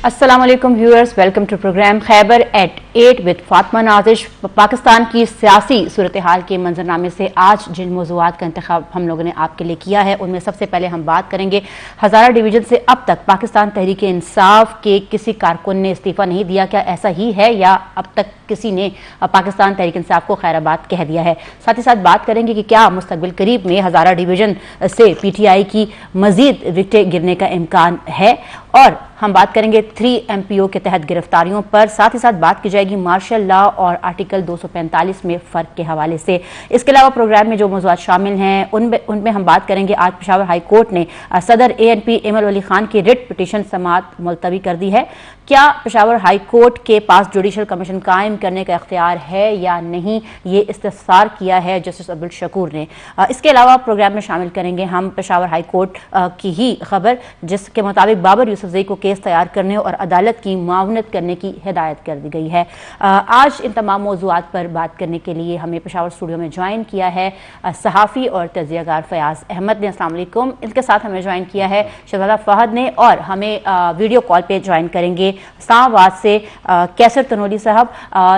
अस्सलाम वालेकुम viewers, welcome to program Khyber at 8 with Fatima Nazish. Pakistan की सियासी सूरत हाल के मंजरनामे से आज जिन मौज़ूआत का इंतखाब हम लोगों ने आपके लिए किया है उनमें सबसे पहले हम बात करेंगे हज़ारा डिवीज़न से अब तक पाकिस्तान तहरीक इंसाफ के किसी कारकुन ने इस्तीफ़ा नहीं दिया। क्या ऐसा ही है या अब तक किसी ने पाकिस्तान तहरीक इंसाफ को खैराबाद कह दिया है? साथ ही साथ बात करेंगे कि क्या मुस्तकबिल करीब में हज़ारा डिवीज़न से PTI की मजीद विकटें गिरने का इम्कान है। और हम बात करेंगे 3 MPO के तहत गिरफ्तारियों पर। साथ ही साथ बात की जाएगी मार्शल लॉ और आर्टिकल 245 में फ़र्क के हवाले से। इसके अलावा प्रोग्राम में जो मौज़ूआत शामिल हैं उनमें हम बात करेंगे आज पेशावर हाई कोर्ट ने सदर ANP एमल वली खान की रिट पिटीशन समाअत मुलतवी कर दी है। क्या पेशावर हाई कोर्ट के पास जुडिशल कमीशन कायम करने का इख्तियार है या नहीं, ये इस्तफसार किया है जस्टिस अब्दुल शकूर ने। इसके अलावा प्रोग्राम में शामिल करेंगे हम पेशावर हाई कोर्ट की ही खबर जिसके मुताबिक बाबर यूसुफजई को केस तैयार करने और अदालत की मुआवनत करने की हिदायत कर दी गई है। आज इन तमाम मौज़ूआत पर बात करने के लिए हमें पेशावर स्टूडियो में ज्वाइन किया है सहाफ़ी और तजियाकार फयाज अहमद ने। अस्सलाम वालेकुम। इनके साथ हमें ज्वाइन किया है शहजादा फहद ने और हमें वीडियो कॉल पे ज्वाइन करेंगे इस्लामाबाद से कैसर तनोली साहब।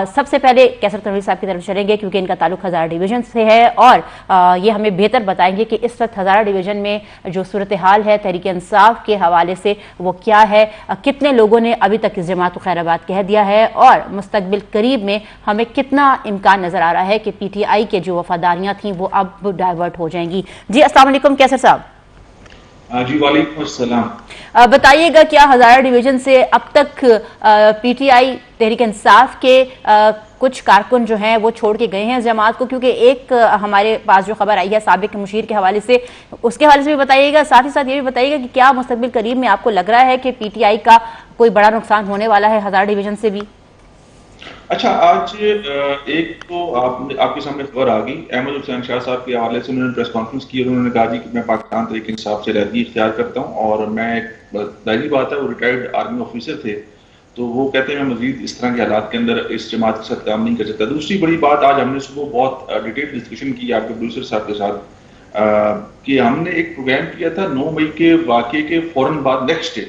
सबसे पहले कैसर तनोली साहब की तरफ चलेंगे क्योंकि इनका ताल्लुक हज़ारा डिवीज़न से है और ये हमें बेहतर बताएंगे कि इस वक्त हज़ारा डिवीज़न में जो सूरत हाल है तहरीक इंसाफ के हवाले से वो क्या है, कितने लोगों ने अभी तक इस जमात को खैराबाद कह दिया है और मुस्तकबिल करीब में हमें कितना इम्कान नजर आ रहा है कि PTI के जो वफादारियां थी वो अब डाइवर्ट हो जाएंगी। जी अस्सलाम वालेकुम कैसर साहब। जी वालेकुम अस्सलाम। बताइएगा क्या हज़ारा डिवीज़न से अब तक PTI तहरीक इंसाफ के कुछ कारकुन जो हैं वो छोड़ के गए हैं इस जमात को? क्योंकि एक हमारे पास जो खबर आई है साबिक मुशीर के हवाले से, उसके हवाले से भी बताइएगा। साथ ही साथ ये भी बताइएगा कि क्या मुस्तकबिल करीब में आपको लग रहा है कि PTI का कोई बड़ा नुकसान होने वाला है हज़ारा डिवीज़न से भी? अच्छा, आज एक तो आपके सामने खबर आ गई अहमद हुसैन शाह साहब के हवाले से। उन्होंने प्रेस कॉन्फ्रेंस की और उन्होंने कहा जी कि मैं पाकिस्तान तहरीक इंसाफ से रहती इख्तियार करता हूँ और मैं, जाहिर बात है वो रिटायर्ड आर्मी ऑफिसर थे तो वो कहते हैं मैं मजीद इस तरह के हालात के अंदर इस जमात के साथ काम नहीं कर सकता। दूसरी बड़ी बात, आज हमने सुबह बहुत डिटेल डिस्कशन की आपके प्रोड्यूसर साहब के साथ कि हमने एक प्रोग्राम किया था 9 मई के वाक़े के फौरन बाद नेक्स्ट डे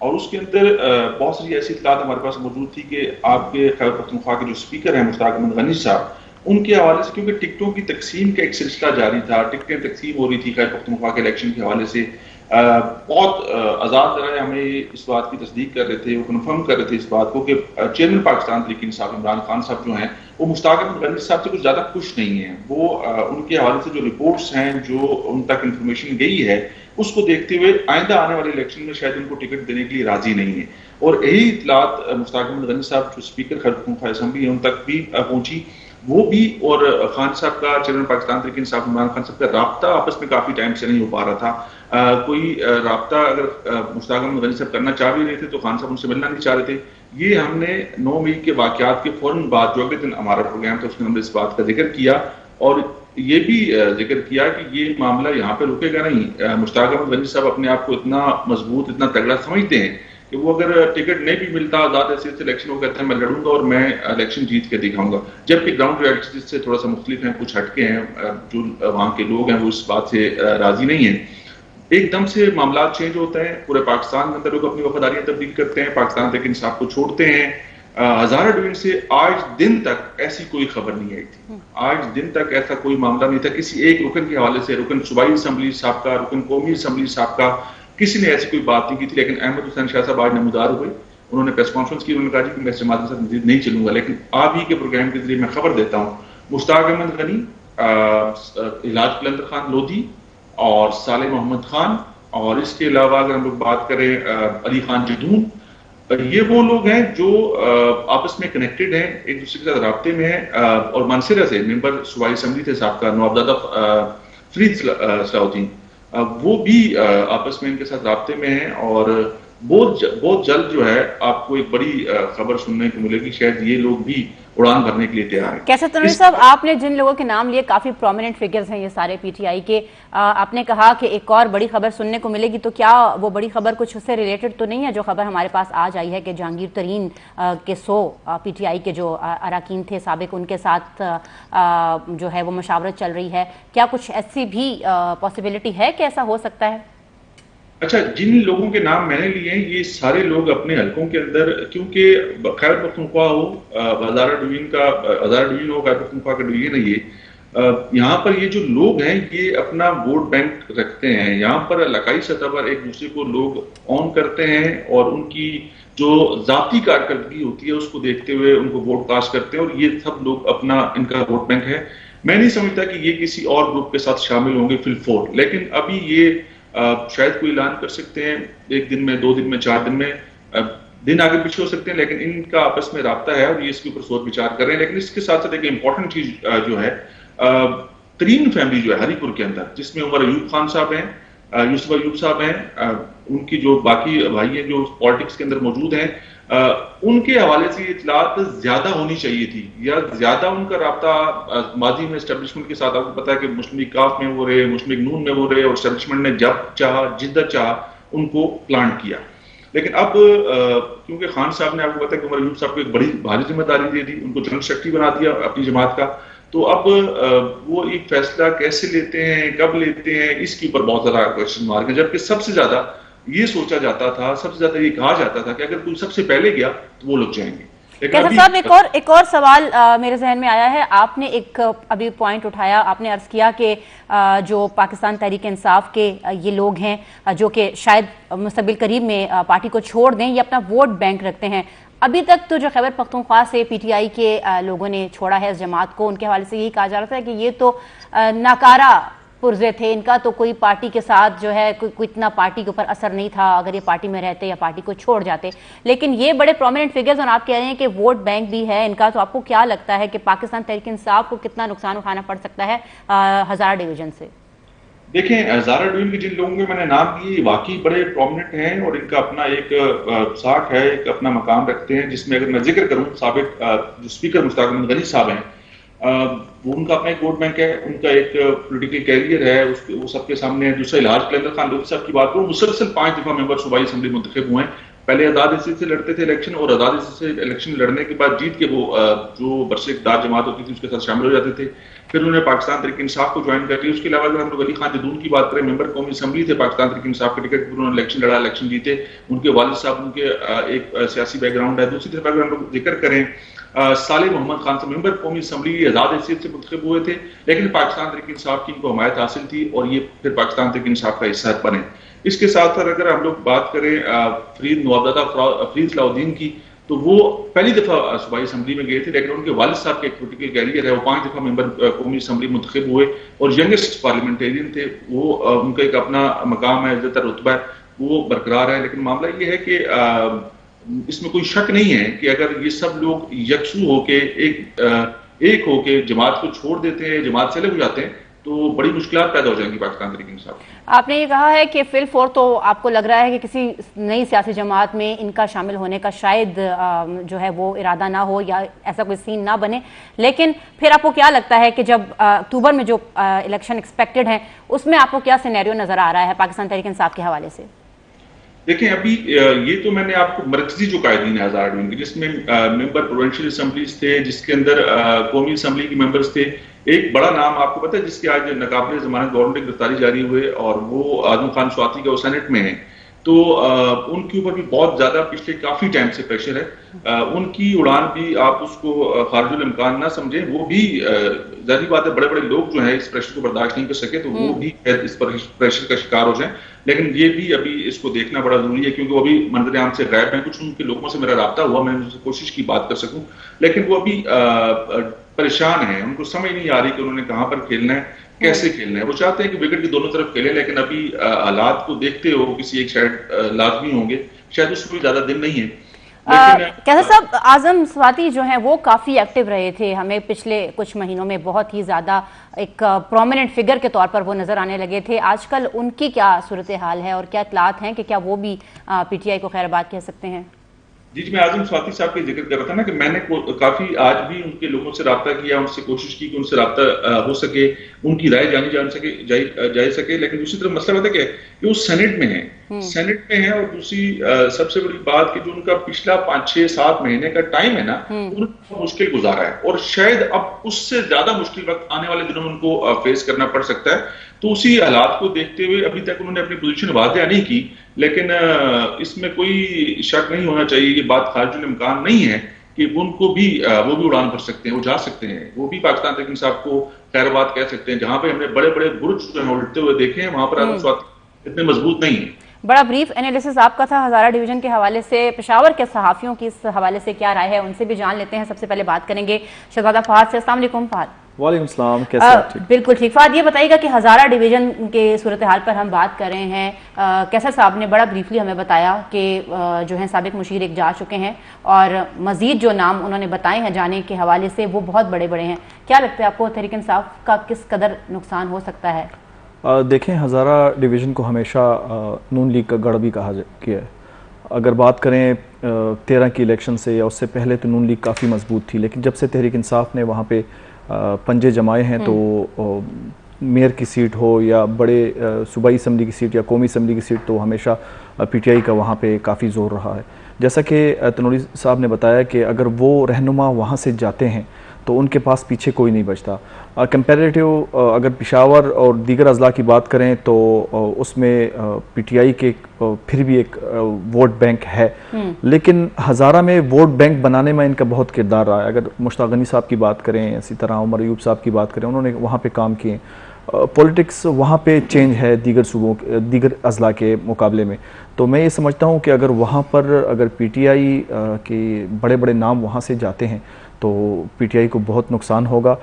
और उसके अंदर बहुत सारी ऐसी इत्तलात हमारे पास मौजूद थी कि आपके खैबर पख्तूनख्वा के जो स्पीकर हैं मुश्ताक अहमद गनी साहब, उनके हवाले से, क्योंकि टिकटों की तकसीम का एक सिलसिला जारी था, टिकटें तकसीम हो रही थी खैबर पख्तूनख्वा के इलेक्शन के हवाले से, बहुत आज़ाद राय हमें इस बात की तस्दीक कर रहे थे, वो कन्फर्म कर रहे थे इस बात को कि चेयरमैन पाकिस्तान तहरीक इंसाफ इमरान खान साहब जो हैं वो मुश्ताक अहमद गनी साहब से कुछ ज़्यादा खुश नहीं है। वो उनके हवाले से जो रिपोर्ट्स हैं, जो उन तक इंफॉर्मेशन गई है, उसको देखते हुए आइंदा आने वाले इलेक्शन में शायद उनको टिकट देने के लिए राजी नहीं है। और यही इत्तलात मुश्ताक अहमद गनी साहब जो स्पीकर खैबर पख्तूनख्वा असेंबली है उन तक भी पहुंची। वो भी और खान साहब का, चेयरमैन पाकिस्तान तहरीक इंसाफ इमरान खान साहब का राब्ता आपस में काफी टाइम से नहीं हो पा रहा था। कोई राब्ता अगर मुश्ताक अहमद गनी साहब करना चाह भी रहे थे तो खान साहब उनसे मिलना नहीं चाह रहे थे। ये हमने 9 मई के वाकयात के फौरन बाद जो अगले दिन हमारा प्रोग्राम था उसमें हमने इस बात का जिक्र किया और ये भी जिक्र किया कि ये मामला यहाँ पे रुकेगा नहीं। मुश्ताक अहमद गनी साहब अपने आप को इतना मजबूत, इतना तगड़ा समझते हैं कि वो अगर टिकट नहीं भी मिलता आजाद हैसियत से इलेक्शन, वो कहते हैं मैं लड़ूंगा और मैं इलेक्शन जीत के दिखाऊंगा। जबकि ग्राउंड रियलिटी से थोड़ा सा मुख्तलिफ हैं, कुछ हटके हैं, जो वहाँ के लोग हैं वो इस बात से राजी नहीं है। एकदम से मामला चेंज होते हैं, पूरे पाकिस्तान के अंदर लोग अपनी वफादारियां तब्दील करते हैं, पाकिस्तान तक इंसाफ को छोड़ते हैं। हज़ारा डिवीज़न से आज दिन तक ऐसी कोई खबर नहीं आई थी, आज दिन तक ऐसा कोई मामला नहीं था किसी एक रुकन के हवाले से, रुकन सूबाई असम्बली साहब का, रुकन कौमी असम्बली साहब का, किसी ने ऐसी कोई बात नहीं की थी। लेकिन अहमद हुसैन शाह साहब आज नमूदार हुए, उन्होंने प्रेस कॉन्फ्रेंस की, उन्होंने कहा कि मैं इस जमात के साथ मजीद नहीं चलूंगा। लेकिन आप ही के प्रोग्राम के जरिए मैं खबर देता हूँ, मुश्ताक अहमद गनी, इलाज कलंदर खान लोधी और साले मोहम्मद खान, और इसके अलावा अगर हम लोग बात करें अली खान जदून, ये वो लोग हैं जो आपस में कनेक्टेड हैं, एक दूसरे के साथ राब्ते में हैं। और मानसरा से मेंबर सूबाई असम्बली थे साहब का नवाबजादा फरीद सलाउद्दीन, वो भी आपस में इनके साथ राब्ते में हैं और बहुत जल्द जो है आपको एक बड़ी खबर सुनने को मिलेगी। शायद ये लोग भी उड़ान भरने के लिए तैयार है। कैसे तनवीर साहब, आपने जिन लोगों के नाम लिए काफी प्रोमिनेंट फिगर्स हैं ये सारे PTI के, आपने कहा कि एक और बड़ी खबर सुनने को मिलेगी, तो क्या वो बड़ी खबर कुछ उससे रिलेटेड तो नहीं है? जो खबर हमारे पास आज आई है कि जहांगीर तरीन के 100 PTI के जो अरकान थे साबिक, उनके साथ जो है वो मशावरत चल रही है, क्या कुछ ऐसी भी पॉसिबिलिटी है कि ऐसा हो सकता है? अच्छा, जिन लोगों के नाम मैंने लिए हैं ये सारे लोग अपने हलकों के अंदर, क्योंकि खैबर पख्तूनख्वा हो, हज़ारा डिवीजन हो, खैबर पख्तूनख्वा का डिवीजन है ये, यहाँ पर ये जो लोग हैं ये अपना वोट बैंक रखते हैं। यहाँ पर इलाकाई सतह पर एक दूसरे को लोग ऑन करते हैं और उनकी जो जाती कारकर्दगी होती है उसको देखते हुए उनको वोट कास्ट करते हैं, और ये सब लोग अपना इनका वोट बैंक है। मैं नहीं समझता कि ये किसी और ग्रुप के साथ शामिल होंगे फिलफोर, लेकिन अभी ये शायद कोई ऐलान कर सकते हैं 1 दिन में, 2 दिन में, 4 दिन में, दिन आगे पीछे हो सकते हैं, लेकिन इनका आपस में राब्ता है और ये इसके ऊपर सोच विचार कर रहे हैं। लेकिन इसके साथ साथ एक इंपॉर्टेंट चीज जो है, तरीन फैमिली जो है हरीपुर के अंदर, जिसमें उमर अयूब खान साहब हैं, यूसुफ अयूब साहब हैं, उनकी जो बाकी भाई हैं जो पॉलिटिक्स के अंदर मौजूद हैं, उनके हवाले से इतलात ज्यादा होनी चाहिए थी, या ज्यादा उनका राब्ता माजी में एस्टेब्लिशमेंट के साथ, आपको पता है कि मुस्लिम लीग काफ में वो रहे, मुस्लिम लीग नून में वो रहे, और एस्टेब्लिशमेंट ने जब चाह जिद्दत चाह उनको प्लांट किया। लेकिन अब क्योंकि खान साहब ने, आपको पता है कि उमर अयूब साहब को एक बड़ी भारी जिम्मेदारी दे दी, उनको जनरल सेक्रेटरी बना दिया अपनी जमात का, तो अब वो एक फैसला कैसे लेते हैं, कब लेते हैं, इसके ऊपर बहुत ज्यादा क्वेश्चन मार्क है। जबकि सबसे ज्यादा ये सोचा जाता था, सबसे ज्यादा ये कहा जाता था कि अगर कोई सबसे पहले गया तो वो लोग जाएंगे। कैसर साहब, एक और सवाल मेरे जहन में आया है। आपने एक अभी पॉइंट उठाया, आपने अर्ज किया कि जो पाकिस्तान तहरीक इंसाफ के ये लोग हैं जो कि शायद मुस्तकबिल करीब में पार्टी को छोड़ दें, ये अपना वोट बैंक रखते हैं। अभी तक तो जो खैबर पख्तूनख्वा से पीटीआई के लोगों ने छोड़ा है इस जमात को, उनके हवाले से यही कहा जा रहा था कि ये तो नाकारा पुरजे थे, इनका तो कोई पार्टी के साथ जो है कोई इतना पार्टी के ऊपर असर नहीं था अगर ये पार्टी में रहते या पार्टी को छोड़ जाते। लेकिन ये बड़े प्रोमिनेंट फिगर्स और आप कह रहे हैं कि वोट बैंक भी है इनका, तो आपको क्या लगता है कि पाकिस्तान तहरीक इंसाफ को कितना नुकसान उठाना पड़ सकता है हज़ारा डिवीजन से? देखें, हज़ारा डिवीजन के जिन लोगों के मैंने नाम लिए वाकई बड़े प्रोमिनेंट हैं और इनका अपना एक साख है, एक अपना मकाम रखते हैं, जिसमें अगर मैं जिक्र करूं साबिक जो स्पीकर मुश्ताक अहमद गनी साहब हैं, वो उनका अपना एक वोट बैंक है, उनका एक पॉलिटिकल कैरियर है, वो सबके सामने है। दूसरा इलाज कलंदर खान लोधी साहब की बात करूं, मुसलसल 5 दफा मेंबर सूबाई असेंबली मुंतखब हुए हैं। पहले आजाद हिस्से से लड़ते थे इलेक्शन, और आजाद हिस्से से इलेक्शन लड़ने के बाद जीत के वो जो बरसे इक़्तिदार जमात होती थी उसके साथ शामिल हो जाते थे। फिर उन्होंने पाकिस्तान तहरीक इंसाफ को ज्वाइन कर लिया। उसके अलावा अगर हम लोग अली खान जदून की बात करें, मेंबर कौमी असेंबली थे पाकिस्तान तहरीक इंसाफ के टिकट पर, उन्होंने इलेक्शन लड़ा, इलेक्शन जीते। उनके वालिद साहब, उनके एक सियासी बैकग्राउंड है। दूसरी तरफ अगर हम लोग जिक्र करें, साले मोहम्मद खान से मेंबर कौमी असेंबली आजाद हैसियत से मुंतखब हुए थे, लेकिन पाकिस्तान तहरीक इंसाफ की इनको हमायत हासिल थी और ये फिर पाकिस्तान तहरीक इंसाफ का हिस्सा बने। इसके साथ साथ अगर हम लोग बात करें फरीद नवाबदादा फरीद सलाउद्दीन की, तो वो पहली दफा सूबाई असेंबली में गए थे, लेकिन उनके वालिद साहब के एक पॉलिटिकल कैरियर है, वो 5 दफा मेंबर कौमी असेंबली मुंतखब हुए और यंगेस्ट पार्लियामेंटेरियन थे। वो उनका एक अपना मकाम है, इज्जत रुतबा है, वो बरकरार है। लेकिन मामला ये है कि इसमें कोई शक नहीं है कि अगर ये सब लोग यकसू होके एक होके जमात को छोड़ देते हैं, जमात से अलग हो जाते हैं, तो बड़ी मुश्किलात पैदा हो जाएंगी पाकिस्तान तहरीक इंसाफ। आपने ये कहा है कि फिल फोर तो आपको लग रहा है कि किसी नई सियासी जमात में इनका शामिल होने का शायद जो है वो इरादा ना हो या ऐसा कोई सीन ना बने, लेकिन फिर आपको क्या लगता है कि जब अक्टूबर में जो इलेक्शन एक्सपेक्टेड है उसमें आपको क्या सिनेरियो नजर आ रहा है पाकिस्तान तहरीक इंसाफ के हवाले से? देखें, अभी ये तो मैंने आपको मरकजी जो कायदीन है हज़ारा डिवीजन के, जिसमें मेंबर प्रोविंशियल असेंबलीज थे, जिसके अंदर कौमी असेंबली के मेंबर्स थे। एक बड़ा नाम आपको पता है जिसकी आज नाकाबिले ज़मानत गवर्नमेंट की गिरफ्तारी जारी हुई, और वो आजम खान स्वाति का, वो सेनेट में है। तो उनके ऊपर भी बहुत ज्यादा पिछले काफी टाइम से प्रेशर है। उनकी उड़ान भी आप उसको खारिजुल इम्कान ना समझें, वो भी जाहिर बात है बड़े बड़े लोग जो है इस प्रेशर को बर्दाश्त नहीं कर सके, तो वो भी इस पर प्रेशर का शिकार हो जाए। लेकिन ये भी अभी इसको देखना बड़ा जरूरी है, क्योंकि वो अभी मंजर आम से गायब है। कुछ उनके लोगों से मेरा राब्ता हुआ, मैंने उनसे कोशिश की बात कर सकूं, लेकिन वो अभी परेशान है, उनको समझ नहीं आ रही कि उन्होंने कहां पर खेलना है, कैसे खेलना है। वो चाहते हैं कि विकेट की दोनों तरफ खेलें, लेकिन अभी हालात को देखते हो किसी एक साइड लाजमी होंगे, शायद उसमें ज्यादा दिन नहीं है। कैसर साहब, आजम स्वाति जो हैं वो काफ़ी एक्टिव रहे थे, हमें पिछले कुछ महीनों में बहुत ही ज़्यादा एक प्रोमिनेंट फिगर के तौर पर वो नज़र आने लगे थे। आजकल उनकी क्या सूरत हाल है और क्या इतलात हैं कि क्या वो भी पीटीआई को खैरबाद कह सकते हैं? जी, मैं आजम स्वाति साहब का जिक्र कर रहा था ना कि मैंने काफी आज भी उनके लोगों से राब्ता किया, उनसे कोशिश की कि उनसे राब्ता हो सके, उनकी राय जान सके, लेकिन दूसरी तरफ मसला पता क्या है कि वो सेनेट में है। सेनेट में हैं, और दूसरी सबसे बड़ी बात कि जो उनका पिछला 5-6-7 महीने का टाइम है ना, उन्होंने मुश्किल गुजारा है, और शायद अब उससे ज्यादा मुश्किल वक्त आने वाले दिनों में उनको फेस करना पड़ सकता है। तो उसी हालात को देखते हुए अभी तक उन्होंने अपनी पोजीशन वादे नहीं की, लेकिन इसमें कोई शक नहीं होना चाहिए, ये बात खारिजुल इम्कान नहीं है कि उनको भी वो भी उड़ान भर सकते हैं, वो जा सकते हैं, वो भी पाकिस्तान तहरीक इंसाफ को खैरबाद कह सकते हैं। जहां पे हमने बड़े बड़े बुर्ज जो है उड़ते हुए देखे हैं, वहां पर आतंकवाद इतने मजबूत नहीं है। बड़ा ब्रीफ एनालिसिस आपका था हज़ारा डिवीजन के हवाले से। पेशावर के सहाफ़ियों की इस हवाले से क्या राय है, उनसे भी जान लेते हैं। सबसे पहले बात करेंगे शहजादा फहद से। अस्सलाम वालेकुम फहद। वालेकुम सलाम, कैसे आप? ठीक, बिल्कुल ठीक। फहद, ये बताइएगा कि हज़ारा डिवीजन के सूरत हाल पर हम बात कर रहे हैं। कैसर साहब ने बड़ा ब्रीफली हमें बताया कि जो है साबिक मुशीर एक जा चुके हैं, और मज़ीद जो नाम उन्होंने बताए हैं जाने के हवाले से वो बहुत बड़े बड़े हैं। क्या लगता है आपको तहरीक इंसाफ का किस कदर नुकसान हो सकता है? देखें, हज़ारा डिवीज़न को हमेशा नून लीग का गढ़ भी कहा गया है। अगर बात करें 13 की इलेक्शन से या उससे पहले तो नून लीग काफ़ी मजबूत थी, लेकिन जब से तहरीक इंसाफ ने वहाँ पे पंजे जमाए हैं तो मेयर की सीट हो या बड़े सूबाई असम्बली की सीट या कौमी असम्बली की सीट, तो हमेशा PTI का वहाँ पे काफ़ी ज़ोर रहा है। जैसा कि तनूरी साहब ने बताया कि अगर वो रहनुमा वहाँ से जाते हैं तो उनके पास पीछे कोई नहीं बचता। कंपैरेटिव अगर पेशावर और दीगर अजला की बात करें तो उसमें PTI के फिर भी एक वोट बैंक है, लेकिन हज़ारा में वोट बैंक बनाने में इनका बहुत किरदार रहा है। अगर मुश्ताक गनी साहब की बात करें, इसी तरह उमर अयूब साहब की बात करें, उन्होंने वहाँ पे काम किए। पॉलिटिक्स वहाँ पे चेंज है दीगर सूबों दीगर अजला के मुकाबले में। तो मैं ये समझता हूँ कि अगर वहाँ पर अगर PTI के बड़े बड़े नाम वहाँ से जाते हैं तो PTI को बहुत नुकसान होगा।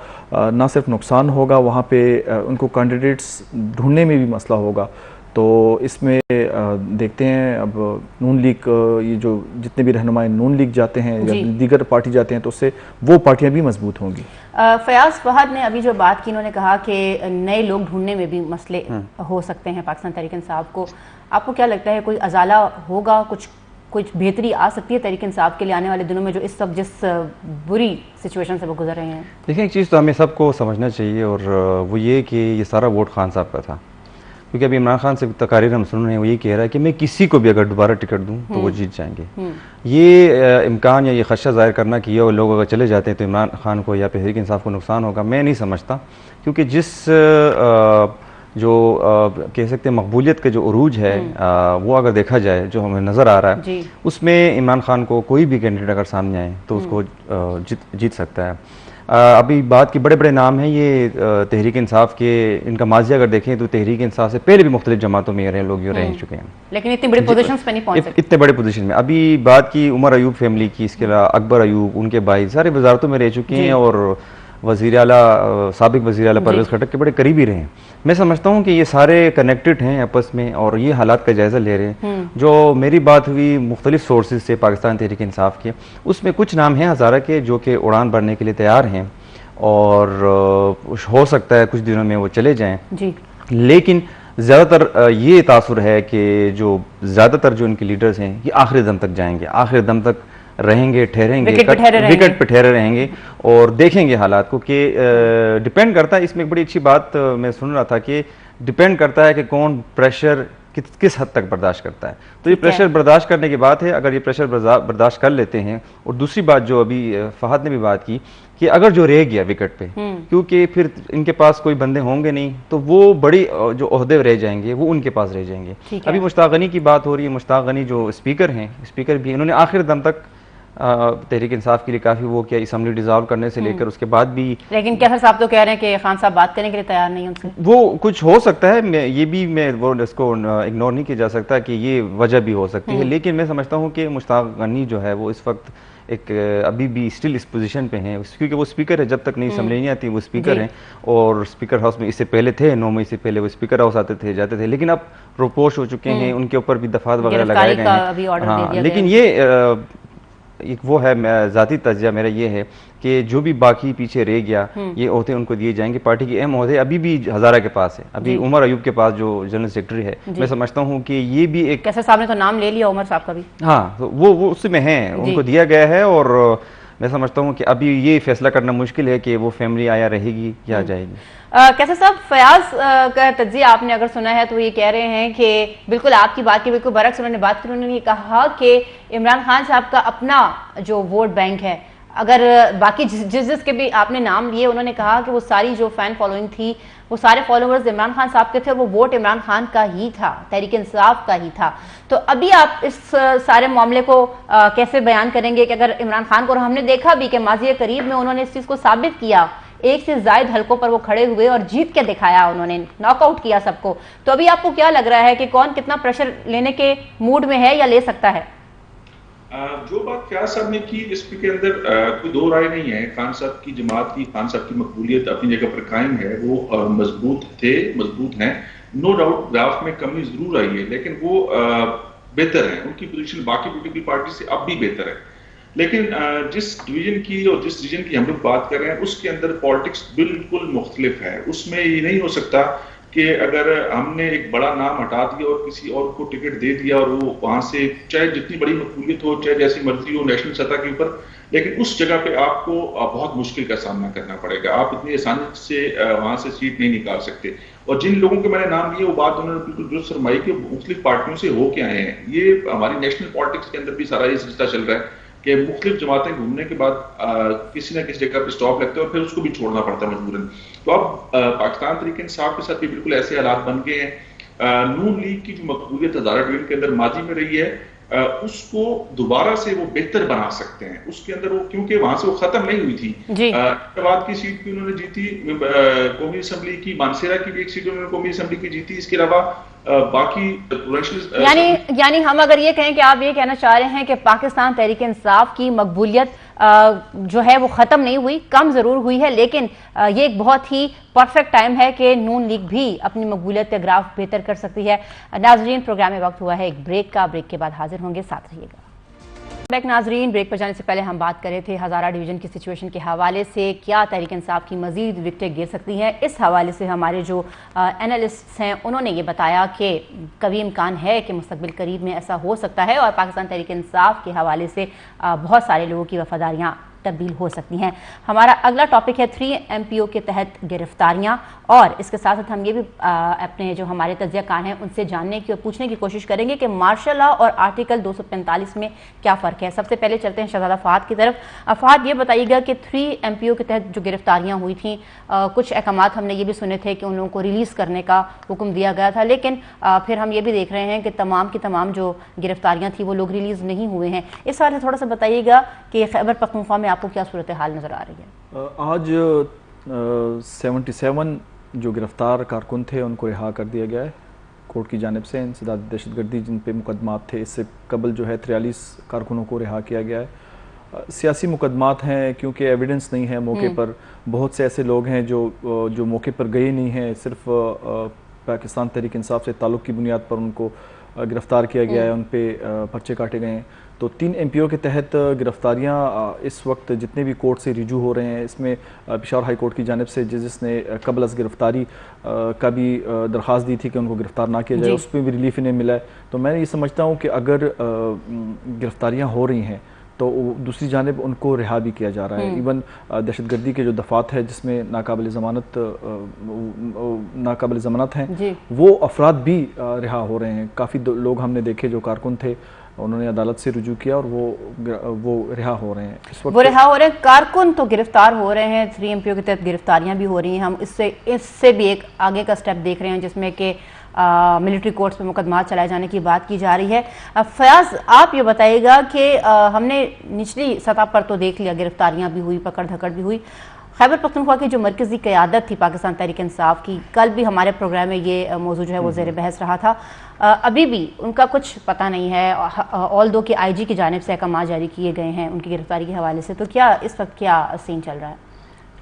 ना सिर्फ नुकसान होगा, वहाँ पे उनको कैंडिडेट्स ढूंढने में भी मसला होगा। तो इसमें देखते हैं अब नून लीग ये जो जितने भी रहनुमाए नून लीग जाते हैं या दीगर पार्टी जाते हैं तो उससे वो पार्टियां भी मजबूत होंगी। फयाज फहद ने अभी जो बात की, उन्होंने कहा कि नए लोग ढूंढने में भी मसले हो सकते हैं पाकिस्तान तहरीक इंसाफ को। आपको क्या लगता है कोई अजाला होगा, कुछ बेहतरी आ सकती है तहरीक इंसाफ के लिए आने वाले दिनों में, जो इस वक्त जिस बुरी सिचुएशन से वो गुजर रहे हैं? देखिए, एक चीज़ तो हमें सबको समझना चाहिए, और वो ये कि ये सारा वोट खान साहब का था। क्योंकि अभी इमरान खान से तकारीर हम सुन रहे हैं, वो ये कह रहा है कि मैं किसी को भी अगर दोबारा टिकट दूं तो वो जीत जाएंगे। ये इम्कान या ये खदशा जाहिर करना कि ये लोग अगर चले जाते हैं तो इमरान खान को या तहरीक इंसाफ को नुकसान होगा, मैं नहीं समझता। क्योंकि जिस जो कह सकते हैं मकबूलियत का जो उरूज है वो अगर देखा जाए, जो हमें नज़र आ रहा है, उसमें इमरान खान को कोई भी कैंडिडेट अगर सामने आए तो उसको जीत सकता है। अभी बात की बड़े बड़े नाम हैं ये तहरीक इंसाफ के, इनका माजिया अगर देखें तो तहरीक इंसाफ से पहले भी मुख्तलिफ जमातों में रहे लोग रह चुके हैं, लेकिन इतनी बड़ी पोजीशन पे नहीं पहुंच सकते। इतने बड़े पोजीशन में अभी बात की उमर अयूब फैमिली की, इसके अलावा अकबर अयूब, उनके भाई सारे वजारतों में रह चुके हैं, और वज़ीर आला साबिक वज़ीर आला परवेज़ खट्टक के बड़े करीबी रहे हैं। मैं समझता हूँ कि ये सारे कनेक्टेड हैं आपस में और ये हालात का जायज़ा ले रहे हैं। जो मेरी बात हुई मुख्तलिफ सोर्सेज से पाकिस्तान तहरीक इंसाफ के, उसमें कुछ नाम हैं हज़ारा के जो कि उड़ान भरने के लिए तैयार हैं, और हो सकता है कुछ दिनों में वो चले जाएँ जी। लेकिन ज़्यादातर ये तासुर है कि जो ज़्यादातर जो इनके लीडर्स हैं ये आखिरी दम तक जाएंगे, आखिरी दम तक रहेंगे, ठहरेंगे, विकेट पे ठहरे रहेंगे और देखेंगे हालात को। कि डिपेंड करता है, इसमें एक बड़ी अच्छी बात मैं सुन रहा था कि डिपेंड करता है कि कौन प्रेशर किस हद तक बर्दाश्त करता है। तो ये प्रेशर बर्दाश्त करने की बात है, अगर ये प्रेशर बर्दाश्त कर लेते हैं। और दूसरी बात जो अभी फहद ने भी बात की कि अगर जो रह गया विकेट पे, क्योंकि फिर इनके पास कोई बंदे होंगे नहीं, तो वो बड़ी जो ओहदे रह जाएंगे वो उनके पास रह जाएंगे। अभी मुश्ताक गनी की बात हो रही है, मुश्ताक गनी जो स्पीकर हैं, स्पीकर भी इन्होंने आखिर दम तक तहरीक इंसाफ के लिए काफ़ी वो किया, असम्बली डिसॉल्व करने से लेकर उसके बाद भी। लेकिन कैसर साहब तो कह रहे हैं कि खान साहब बात करने के लिए तैयार नहीं उनसे। वो कुछ हो सकता है, मैं वो इसको इग्नोर नहीं किया जा सकता कि ये वजह भी हो सकती है। लेकिन मैं समझता हूँ कि मुश्ताक गनी जो है वो इस वक्त एक अभी भी स्टिल इस पोजीशन पे हैं, क्योंकि वो स्पीकर है, जब तक नई असम्बली नहीं आती वो स्पीकर हैं। और स्पीकर हाउस में इससे पहले थे, 9 मई से पहले वो स्पीकर हाउस आते थे जाते थे, लेकिन अब रोपोश हो चुके हैं, उनके ऊपर भी दफात वगैरह लगाए गए हैं। हाँ, लेकिन ये एक वो है, ज़ाती तज्जिया मेरा ये है कि जो भी बाकी पीछे रह गया ये ओहदे उनको दिए जाएंगे। पार्टी के अहम ओहदे अभी भी हज़ारा के पास है, अभी उमर अयूब के पास जो जनरल सेक्रेटरी है, मैं समझता हूँ कि ये भी एक, कैसर साहब ने तो नाम ले लिया उमर साहब का भी, हाँ, तो वो उसमें है, उनको दिया गया है। और मैं समझता हूँ कि अभी ये फैसला करना मुश्किल है कि वो फैमिली आया रहेगी या जाएगी। कैसे साहब, फयाज का तज्जिया आपने अगर सुना है तो ये कह रहे हैं कि बिल्कुल आपकी बात की बिल्कुल बरक्स उन्होंने बात की। उन्होंने ये कहा कि इमरान खान साहब का अपना जो वोट बैंक है, अगर बाकी जिसके भी आपने नाम लिए, उन्होंने कहा कि वो सारी जो फैन फॉलोइंग थी, वो सारे फॉलोअर्स इमरान खान साहब के थे, वो वोट इमरान खान का ही था, तहरीक इंसाफ का ही था। तो अभी आप इस सारे मामले को कैसे बयान करेंगे कि अगर इमरान खान को, और हमने देखा भी कि माजी करीब में उन्होंने इस चीज़ को साबित किया, एक से ज्यादा हलकों पर वो खड़े हुए और जीत के दिखाया, उन्होंने नॉकआउट किया सबको। तो अभी आपको क्या लग रहा है कि कौन कितना प्रेशर लेने के मूड में है या ले सकता है? जो बात फयाज साहब ने की, इसके अंदर कोई दो राय नहीं है। खान साहब की जमात की, खान साहब की मकबूलियत अपनी जगह पर कायम है, वो मजबूत थे, मजबूत हैं। नो डाउट ग्राफ में कमी जरूर आई है, लेकिन वो बेहतर है, उनकी पोजीशन बाकी पॉलिटिकल पार्टी से अब भी बेहतर है। लेकिन जिस डिवीजन की और जिस रीजन की हम लोग बात कर रहे हैं, उसके अंदर पॉलिटिक्स बिल्कुल मुख्तलिफ है। उसमें ये नहीं हो सकता कि अगर हमने एक बड़ा नाम हटा दिया और किसी और को टिकट दे दिया और वो वहां से, चाहे जितनी बड़ी मकबूलियत हो, चाहे जैसी मर्जी हो नेशनल सतह के ऊपर, लेकिन उस जगह पे आपको बहुत मुश्किल का सामना करना पड़ेगा। आप इतनी आसानी से वहां से सीट नहीं निकाल सकते। और जिन लोगों के मैंने नाम लिए, वो बात उन्होंने बिल्कुल दुरुस्त फरमाई कि मुख्तलिफ पार्टियों से हो के आए हैं। ये हमारी नेशनल पॉलिटिक्स के अंदर भी सारा ये सिलसिला चल रहा है कि मुख्तलिफ जमातें घूमने के बाद किसी ना किसी जगह पर स्टॉप लगते हैं और फिर उसको भी छोड़ना पड़ता है मजबूरन। तो अब पाकिस्तान तहरीक इंसाफ के साथ भी बिल्कुल ऐसे हालात बन गए हैं। नून लीग की जो मकबूलियत हज़ारा डिवीजन के अंदर माजी में रही है, उसको दोबारा से वो बेहतर बना सकते हैं। उसके अंदर वो, क्योंकि वहां से वो खत्म नहीं हुई थी, हैदराबाद की सीट भी उन्होंने जीती, कौमी असम्बली की मानसेरा की भी एक सीट उन्होंने कौमी असम्बली की जीती। इसके अलावा बाकी यानी हम अगर ये कहें कि आप ये कहना चाह रहे हैं कि पाकिस्तान तहरीक इंसाफ की मकबूलियत जो है वो खत्म नहीं हुई, कम जरूर हुई है, लेकिन ये एक बहुत ही परफेक्ट टाइम है कि नून लीग भी अपनी मकबूलियत का ग्राफ बेहतर कर सकती है। नाजरीन, प्रोग्राम में वक्त हुआ है एक ब्रेक का, ब्रेक के बाद हाजिर होंगे, साथ रहिएगा। बैक नाजरीन, ब्रेक पर जाने से पहले हम बात कर रहे थे हज़ारा डिवीज़न की सिचुएशन के हवाले से, क्या तहरीक इंसाफ की मज़ीद विकटें गिर सकती हैं। इस हवाले से हमारे जो एनालिस्ट हैं उन्होंने ये बताया कि कभी इम्कान है कि मुस्तक़बिल करीब में ऐसा हो सकता है और पाकिस्तान तहरीक इंसाफ के हवाले से बहुत सारे लोगों की वफादारियाँ तब्दील हो सकती हैं। हमारा अगला टॉपिक है 3 MPO के तहत गिरफ्तारियां, और इसके साथ साथ हम ये भी अपने जो हमारे तज्ज़ियाकार हैं उनसे जानने की और पूछने की कोशिश करेंगे कि मार्शल लॉ और आर्टिकल 245 में क्या फ़र्क है। सबसे पहले चलते हैं शहजादा फहद की तरफ। फहद, ये बताइएगा कि 3 MPO के तहत जो गिरफ्तारियाँ हुई थी, कुछ अहकामात हमने ये भी सुने थे कि उन लोगों को रिलीज़ करने का हुक्म दिया गया था, लेकिन फिर हम ये भी देख रहे हैं कि तमाम की तमाम जो गिरफ्तारियाँ थी वो लोग रिलीज़ नहीं हुए हैं। इस हवाले से थोड़ा सा बताइएगा कि खैबर पख्तूनख्वा में आपको क्या सूरत हाल नज़र आ रही है? आज 77 जो गिरफ्तार कारकुन थे उनको रिहा कर दिया गया है कोर्ट की जानिब से। इंसदाद दहशतगर्दी जिन पे मुकदमात थे, इससे कबल जो है 43 कारकुनों को रिहा किया गया है। सियासी मुकदमात हैं क्योंकि एविडेंस नहीं है मौके पर। बहुत से ऐसे लोग हैं जो मौके पर गए नहीं हैं, सिर्फ पाकिस्तान तहरीक इंसाफ से ताल्लुक़ की बुनियाद पर उनको गिरफ्तार किया गया है, उन पे पर्चे काटे गए हैं। तो 3 MPO के तहत गिरफ्तारियां इस वक्त जितने भी कोर्ट से रिजू हो रहे हैं, इसमें पेशावर हाई कोर्ट की जानिब से जिसने कबल अज़ गिरफ्तारी का भी दरख्वास्त दी थी कि उनको गिरफ्तार ना किया जाए, उस पर भी रिलीफ इन्हें मिला है। तो मैं ये समझता हूँ कि अगर गिरफ्तारियाँ हो रही हैं तो दूसरी जानिब उनको रिहा भी किया जा रहा है। इवन दहशतगर्दी के जो दफात है जिसमें नाकाबिल ज़मानत हैं, वो अफराद भी रिहा हो रहे हैं। काफ़ी लोग हमने देखे जो कारकुन थे, उन्होंने अदालत से रुजू किया और वो रिहा हो रहे हैं। इस वक्त वो रिहा हो रहे हैं, कारकुन तो गिरफ्तार हो रहे हैं। 3 MPO के तहत गिरफ्तारियां भी हो रही हैं। हम इससे भी एक आगे का स्टेप देख रहे हैं जिसमें कि मिलिट्री कोर्ट्स पे मुकदमा चलाए जाने की बात की जा रही है। फयाज, आप ये बताइएगा कि हमने निचली सतह पर तो देख लिया, गिरफ्तारियां भी हुई, पकड़ धकड़ भी हुई। खैबर पख्तूनख्वा की जो मरकज़ी क़यादत थी पाकिस्तान तहरीक इंसाफ की, कल भी हमारे प्रोग्राम में ये मौजूद जो है वो ज़ेर बहस रहा था। अभी भी उनका कुछ पता नहीं है, ऑल्दो कि IG की जानिब से अहकाम जारी किए गए हैं उनकी गिरफ्तारी के हवाले से। तो क्या इस वक्त क्या सीन चल रहा है?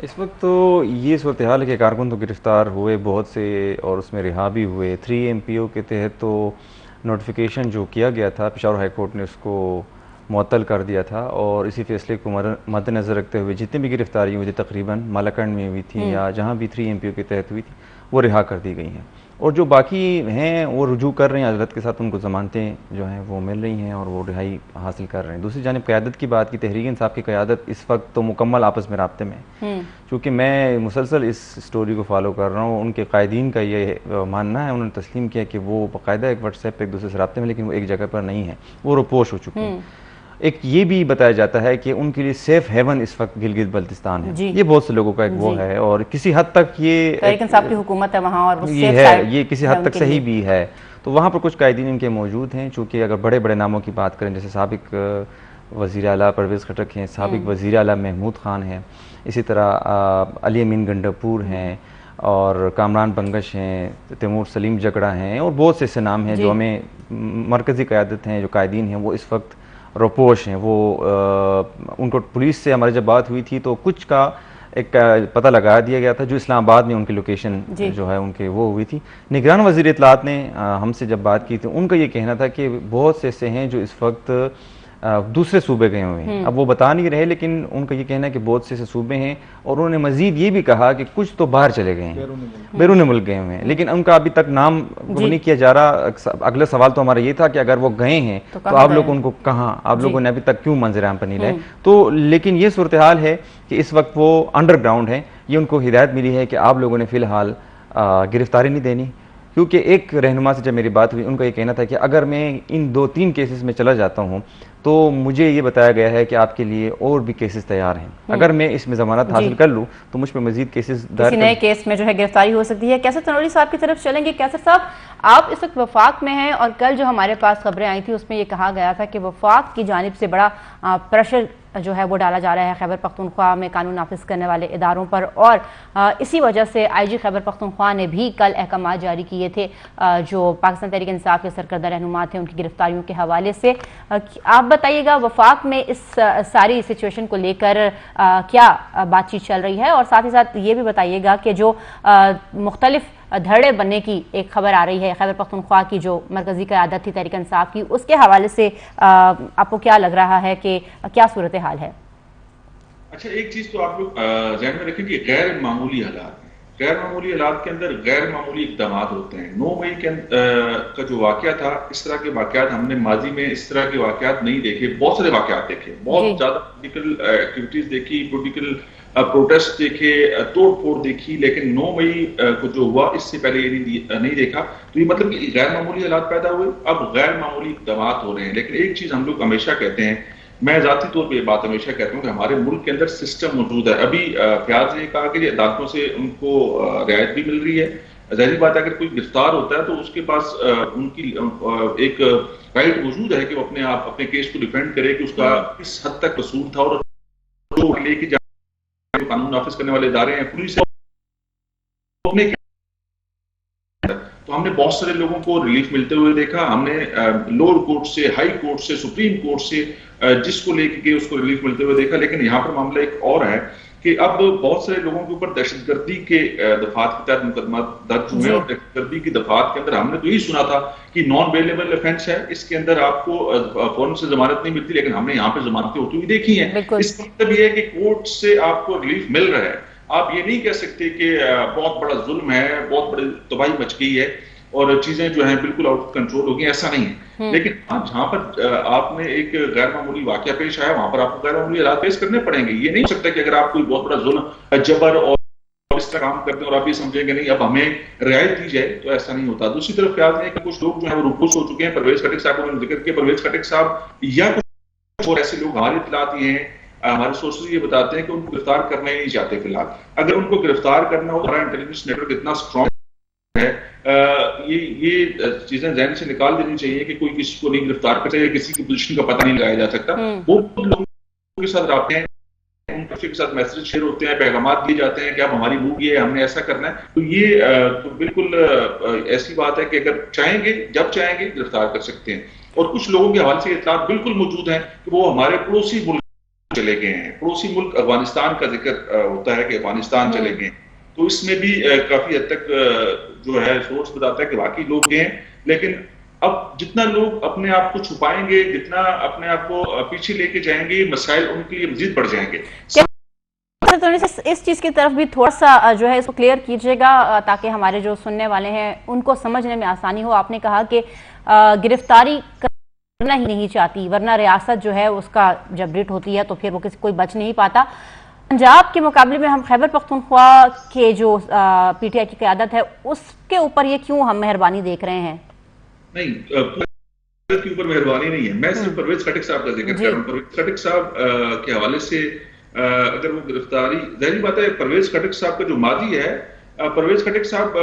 इस वक्त तो ये सूरत हाल है कि कारकुन तो गिरफ्तार हुए बहुत से और उसमें रिहा भी हुए। 3 MPO के तहत तो नोटिफिकेशन जो किया गया था, पेशावर हाई कोर्ट ने उसको मुअत्तल कर दिया था, और इसी फैसले को मद्देनज़र रखते हुए जितनी भी गिरफ्तारी हुई थी, तकरीबन मालाकंड में हुई थी या जहाँ भी 3 MPO के तहत हुई थी, वो रिहा कर दी गई हैं। और जो बाकी हैं वो रुजू कर रहे हैं अदालत के साथ, उनको ज़मानतें जो हैं वो मिल रही हैं और वो रिहाई हासिल कर रहे हैं। दूसरी जानिब क़यादत की बात की, तहरीक इंसाफ की क़यादत इस वक्त तो मुकम्मल आपस में राब्ते में है, चूँकि मैं मुसलसल इस स्टोरी को फॉलो कर रहा हूँ। उनके कायदीन का ये मानना है, उन्होंने तस्लीम किया कि वो बाकायदा एक व्हाट्सएप पर एक दूसरे से राब्ते में, लेकिन वो एक जगह पर नहीं है, वो रोपोश हो चुके हैं। एक ये भी बताया जाता है कि उनके लिए सेफ हेवन इस वक्त गिलगित बल्तिस्तान है। ये बहुत से लोगों का एक वो है, और किसी हद तक ये इंसाफ की हुकूमत है वहाँ, और ये है, ये किसी हद तक सही भी है। तो वहाँ पर कुछ कायदीन इनके मौजूद हैं, चूँकि अगर बड़े बड़े नामों की बात करें, जैसे साबिक वज़ीर आला परवेज़ खटक हैं, साबिक वज़ीर आला महमूद ख़ान हैं, इसी तरह अली अमीन गंडापुर हैं, और कामरान बंगश हैं, तैमूर सलीम जगड़ा हैं, और बहुत से ऐसे नाम हैं जो हमें मरकज़ी क़यादत हैं, जो कायदीन हैं वो इस वक्त रोपोश हैं। वो उनको पुलिस से हमारी जब बात हुई थी तो कुछ का एक पता लगा दिया गया था, जो इस्लामाबाद में उनकी लोकेशन जो है उनके वो हुई थी। निगरान वज़ीर इत्तलात ने हमसे जब बात की थी, उनका ये कहना था कि बहुत से ऐसे हैं जो इस वक्त दूसरे सूबे गए हुए हैं। अब वो बता नहीं रहे, लेकिन उनका ये कहना है कि बहुत से ऐसे सूबे हैं, और उन्होंने मजीद ये भी कहा कि कुछ तो बाहर चले गए हैं, बैरून मुल्क गए हुए हैं, लेकिन उनका अभी तक नाम नहीं किया जा रहा। अगला सवाल तो हमारा ये था कि अगर वो गए हैं तो आप लोग उनको कहाँ, आप लोगों ने अभी तक क्यों मंजर आम पर नहीं लाए। तो लेकिन ये सूरत हाल है कि इस वक्त वो अंडरग्राउंड है। ये उनको हिदायत मिली है कि आप लोगों ने फ़िलहाल गिरफ्तारी नहीं देनी, क्योंकि एक रहनुमा से जब मेरी बात हुई, उनका ये कहना था कि अगर मैं इन 2-3 केसेस में चला जाता हूँ तो मुझे ये बताया गया है कि आपके लिए और भी केसेस तैयार हैं, अगर मैं इसमें ज़मानत हासिल कर लूँ तो मुझ पर मजीद केसेस नए केस में जो है गिरफ्तारी हो सकती है। कैसर तनोली साहब की तरफ चलेंगे। कैसर साहब, आप इस वक्त वफाक में हैं, और कल जो हमारे पास खबरें आई थी उसमें ये कहा गया था कि वफाक की जानिब से बड़ा प्रेशर जो है वो डाला जा रहा है खैबर पख्तूनख्वा में कानून नाफिज करने वाले इदारों पर, और इसी वजह से IG खैबर पख्तूनख्वा ने भी कल अहकाम जारी किए थे जो पाकिस्तान तहरीक इंसाफ के सरकर्दा रहनुमा थे उनकी गिरफ्तारियों के हवाले से। आप बताइएगा वफाक में इस सारी सिचुएशन को लेकर क्या बातचीत चल रही है, और साथ ही साथ ये भी बताइएगा कि जो मुख्तलिफ धरने बनने की एक खबर आ रही है खैबर पख्तूनख्वा की जो मरकजी क़यादत थी तहरीक इंसाफ की, उसके हवाले से आपको क्या लग रहा है कि क्या सूरत हाल है? अच्छा, एक चीज तो आप लोग ज़हन में रखें कि गैर मामूली हालात, गैर मामूली हालात के अंदर गैर मामूली इक़दाम होते हैं। 9 मई का जो वाक़या था, इस तरह के वाक़यात हमने माजी में इस तरह के वाक़यात नहीं देखे, बहुत सारे वाक़यात देखे, बहुत ज्यादा पॉलिटिकल एक्टिविटीज देखी, पॉलिटिकल प्रोटेस्ट देखे, तोड़ फोड़ देखी, लेकिन 9 मई को जो हुआ इससे पहले ये नहीं देखा। तो ये मतलब कि गैर मामूली हालात पैदा हुए, अब गैर मामूली इक़दाम हो रहे हैं। लेकिन एक चीज हम लोग हमेशा कहते हैं, मैं जाती तौर पे ये बात हमेशा कहता हूँ कि हमारे मुल्क के अंदर सिस्टम मौजूद है। अभी फयाज ने कहा कि अदालतों से उनको रियायत भी मिल रही है। जाहिर बात है, अगर कोई गिरफ्तार होता है तो उसके पास उनकी एक राइट मौजूद है कि वो अपने केस को डिफेंड करे कि उसका किस हद तक कसूर था, और जो लेके कानून नाफिज करने वाले इदारे हैं, पुलिस है, तो हमने बहुत सारे लोगों को रिलीफ मिलते हुए देखा। हमने लोअर कोर्ट से, हाई कोर्ट से, सुप्रीम कोर्ट से जिसको लेके गए उसको रिलीफ मिलते हुए देखा। लेकिन यहाँ पर मामला एक और है कि अब बहुत सारे लोगों के ऊपर दहशतगर्दी के दफात के तहत मुकदमा दर्ज हुए, और दहशतगर्दी की दफात के अंदर हमने तो यही सुना था कि नॉन बेलेबल ऑफेंस है, इसके अंदर आपको फौरन से जमानत नहीं मिलती, लेकिन हमने यहाँ पे जमानतें होती हुई देखी हैं। इसका मतलब ये है कि कोर्ट से आपको रिलीफ मिल रहा है। आप ये नहीं कह सकते कि बहुत बड़ा जुल्म है, बहुत बड़ी तबाही मच गई है और चीजें जो हैं बिल्कुल आउट ऑफ कंट्रोल हो गई, ऐसा नहीं है। लेकिन जहां पर आपने एक गैर मामूली वाकया पेश आया, वहां पर आपको गैर मामूली हालात पेश करने पड़ेंगे। ये नहीं हो सकता कि अगर आप कोई बहुत बड़ा जुल्म, जबर और इस तरह काम करते हैं और आप ये समझेंगे नहीं अब हमें रियायत दी जाए, तो ऐसा नहीं होता। दूसरी तरफ ख्याल है कि कुछ लोग जो है वो रुपोश हो चुके हैं। परवेज खटक साहब को जिक्र किया, परवेज खटक साहब या कुछ और ऐसे लोग हमारी इत्तलात ये हैं, हमारे सोर्सेज ये बताते हैं कि उनको गिरफ्तार करना ही नहीं चाहते फिलहाल। अगर उनको गिरफ्तार करना हो, हमारा इंटेलिजेंस नेटवर्क इतना स्ट्रॉन्ग है, ये चीजें ज़हन से निकाल देनी चाहिए कि कोई किसी को नहीं गिरफ्तार कर सकता, किसी की पोजीशन का पता नहीं लगाया जा सकता। वो लोगों के साथ राब्ते हैं, उनके साथ मैसेज शेयर होते हैं, पैगाम दिए जाते हैं कि अब हमारी मूव ये है, हमने ऐसा करना है। तो ये तो बिल्कुल ऐसी बात है कि अगर चाहेंगे, जब चाहेंगे गिरफ्तार कर सकते हैं। और कुछ लोगों के हवाले से इत्तलात बिल्कुल मौजूद है कि वो हमारे पड़ोसी मुल्क चले गए हैं। पड़ोसी मुल्क अफगानिस्तान का जिक्र होता है कि अफगानिस्तान चले गए, तो इसमें भी काफी हद तक जो है सोर्स बताता है कि बाकी लोग गए हैं। लेकिन अब जितना लोग अपने आप को छुपाएंगे, जितना अपने आप को पीछे लेके जाएंगे, मसाइल उनके लिए मजीद बढ़ जाएंगे। इस चीज़ की तरफ भी थोड़ा सा जो है इसको क्लियर कीजिएगा ताकि हमारे जो सुनने वाले हैं उनको समझने में आसानी हो। आपने कहा कि गिरफ्तारी करना ही नहीं चाहती, वरना रियासत जो है उसका जब रिट होती है तो फिर वो किसी कोई बच नहीं पाता। पंजाब के मुकाबले में हम खैबर पख्तूनख्वा के जो पीटीआई की क़यादत है उसके ऊपर ये क्यों हम मेहरबानी देख रहे हैं? नहीं, के ऊपर मेहरबानी नहीं है। मैं सिर्फ परवेज खटक साहब का जिक्र कर रहा हूँ। परवेज खटक साहब के हवाले से अगर वो गिरफ्तारी, जाहिर बात है परवेज खटक साहब का जो मादी है, परवेज खटक साहब,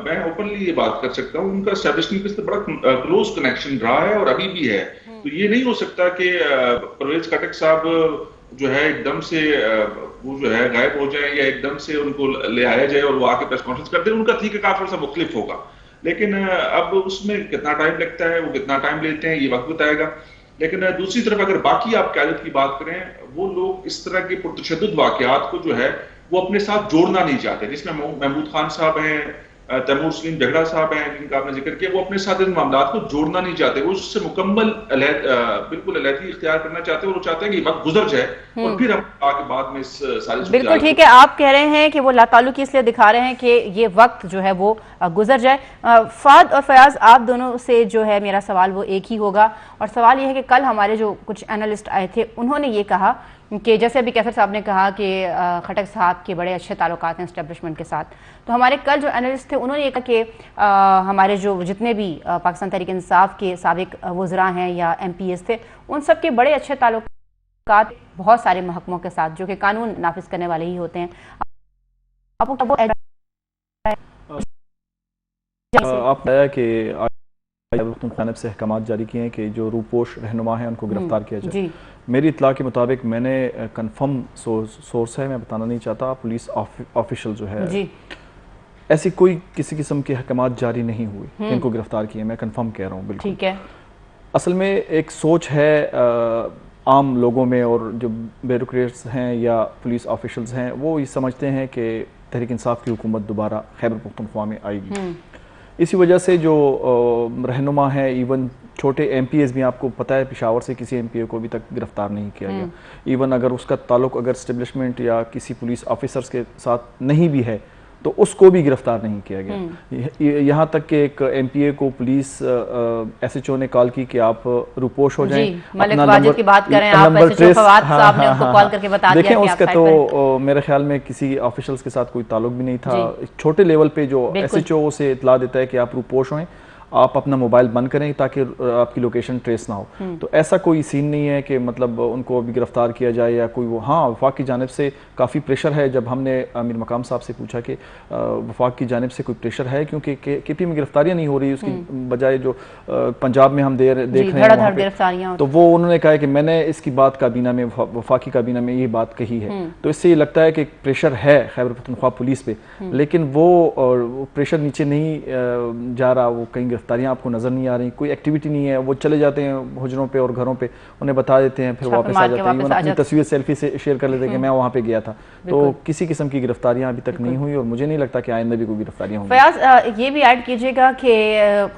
मैं ओपनली ये बात कर सकता हूँ, उनका एस्टेब्लिशमेंट के साथ बड़ा क्लोज कनेक्शन रहा है और अभी भी है। तो ये नहीं हो सकता कि परवेज खटक साहब जो है एकदम से वो जो है गायब हो जाए या एकदम से उनको ले आया जाए और वो आके प्रेस कॉन्फ्रेंस करते हैं। उनका तरीका थोड़ा सा मुख्तलिफ होगा, लेकिन अब उसमें कितना टाइम लगता है, वो कितना टाइम लेते हैं, ये वक्त बताएगा। लेकिन दूसरी तरफ अगर बाकी आप क़यादत की बात करें, वो लोग इस तरह के पुरतशद्दुद वाक़यात को जो है वो अपने साथ जोड़ना नहीं चाहते, जिसमें महमूद खान साहब हैं, तैमूर सलीम झगड़ा साहब हैं जिनका आपने जिक्र किया, वो अपने साथ इन मामलों को जोड़ना नहीं चाहते। वो उससे मुकम्मल बिल्कुल अलहदी इख्तियार करना चाहते हैं और वो चाहते हैं कि वक्त गुजर जाए और फिर हम आगे बाद में इस सारी। बिल्कुल ठीक है, आप कह रहे हैं कि वो लाताल्लुकी इसलिए दिखा रहे हैं कि ये वक्त जो है वो गुजर जाए। फाद और फयाज, आप दोनों से जो है मेरा सवाल वो एक ही होगा, और सवाल ये है कि कल हमारे जो कुछ एनालिस्ट आए थे उन्होंने ये कहा कि जैसे अभी कैफर साहब ने कहा कि खटक साहब के बड़े अच्छे ताल्लुकात हैं एस्टेब्लिशमेंट के साथ, तो हमारे कल जो एनालिस्ट थे उन्होंने ये कहा कि हमारे जो जितने भी पाकिस्तान तहरीक इंसाफ के साबिक वज़रा हैं या MPs थे, उन सब के बड़े अच्छे ताल्लुकात बहुत सारे महकमों के साथ जो कि कानून नाफिज करने वाले ही होते हैं। आप बताया कि खानब से अहकामात जारी किए हैं कि जो रूपोश रहनुमा है उनको गिरफ्तार किया जाए। मेरी इत्तला के मुताबिक, मैंने कंफर्म सोर्स है, मैं बताना नहीं चाहता, पुलिस ऑफिशियल जो है जी, ऐसी कोई किसी किस्म के अहकामात जारी नहीं हुए इनको गिरफ्तार किए, मैं कंफर्म कह रहा हूँ। बिल्कुल ठीक है। असल में एक सोच है आम लोगों में, और जो ब्यूरोक्रेट्स हैं या पुलिस ऑफिशियल्स हैं वो ये समझते हैं कि तहरीक इंसाफ की हुकूमत दोबारा खैबर पख्तूनख्वा में आएगी। इसी वजह से जो रहनुमा है, इवन छोटे MPs भी, आपको पता है पेशावर से किसी MPA को अभी तक गिरफ्तार नहीं किया गया। इवन अगर उसका ताल्लुक अगर एस्टेब्लिशमेंट या किसी पुलिस ऑफिसर्स के साथ नहीं भी है तो उसको भी गिरफ्तार नहीं किया गया। यहाँ तक कि एक MPA को पुलिस SHO ने कॉल की कि आप रूपोश हो जाएं, अपना नंबर की बात करें, आप SHO फवाद साहब ने उनको कॉल करके बता दिया देखें उसका तो मेरे ख्याल में किसी ऑफिशियल्स के साथ कोई ताल्लुक भी नहीं था। छोटे लेवल पे जो SHO से इतला देता है कि आप रूपोश हों, आप अपना मोबाइल बंद करें ताकि आपकी लोकेशन ट्रेस ना हो। तो ऐसा कोई सीन नहीं है कि मतलब उनको अभी गिरफ्तार किया जाए या कोई वो। हाँ, वफाक की जानिब से काफ़ी प्रेशर है। जब हमने अमीर मकाम साहब से पूछा कि वफाक की जानिब से कोई प्रेशर है, क्योंकि KP में गिरफ्तारियाँ नहीं हो रही, उसकी बजाय जो पंजाब में हम देख रहे हैं, तो वो उन्होंने कहा कि मैंने इसकी बात काबीना में, वफाकी काबीना में ये बात कही है। तो इससे ये लगता है कि प्रेशर है खैबर पख्तूनख्वा पुलिस पे, लेकिन वो प्रेशर नीचे नहीं जा रहा। वो कहीं गिरफ्तारियां आपको नजर नहीं आ रही, कोई एक्टिविटी नहीं है। वो चले जाते हैं हुजरों पे और घरों पे, उन्हें बता देते हैं, फिर वापस आ जाते हैं। अपनी तस्वीर सेल्फी से शेयर कर लेते हैं कि मैं वहाँ पे गया था। तो किसी किस्म की गिरफ्तारियां अभी तक नहीं हुई और मुझे नहीं लगता कि आइंदा भी कोई गिरफ्तारियां होंगी। फयाज, ये भी ऐड कीजिएगा कि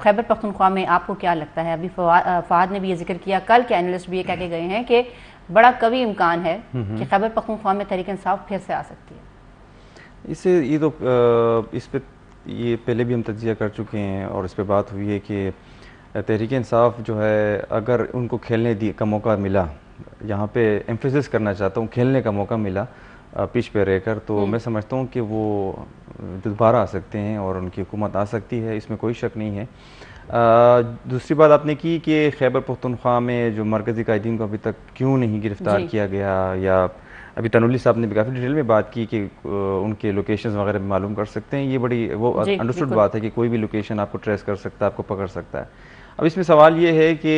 खैबर पख्तूनख्वा में आपको क्या लगता है, अभी फवाद ने भी ये जिक्र किया, कल के एनालिस्ट भी ये कह के गए हैं कि बड़ा कभी इम्कान है कि खैबर पख्तूनख्वा में तहरीक इंसाफ फिर से आ सकती है। इससे ये तो इस पे ये पहले भी हम तज्जिया कर चुके हैं और इस पे बात हुई है कि तहरीक इंसाफ जो है, अगर उनको खेलने का मौका मिला, यहाँ पे एम्फेसिस करना चाहता हूँ, खेलने का मौका मिला पिच पे रहकर, तो मैं समझता हूँ कि वो दोबारा आ सकते हैं और उनकी हुकूमत आ सकती है, इसमें कोई शक नहीं है। दूसरी बात आपने की कि खैबर पख्तूनख्वा में जो मरकज़ी कायदीन को अभी तक क्यों नहीं गिरफ्तार किया गया, या अभी तनुली साहब ने भी काफ़ी डिटेल में बात की कि उनके लोकेशंस वगैरह भी मालूम कर सकते हैं। ये बड़ी वो अंडरस्टूड बात है कि कोई भी लोकेशन आपको ट्रेस कर सकता है, आपको पकड़ सकता है। अब इसमें सवाल ये है कि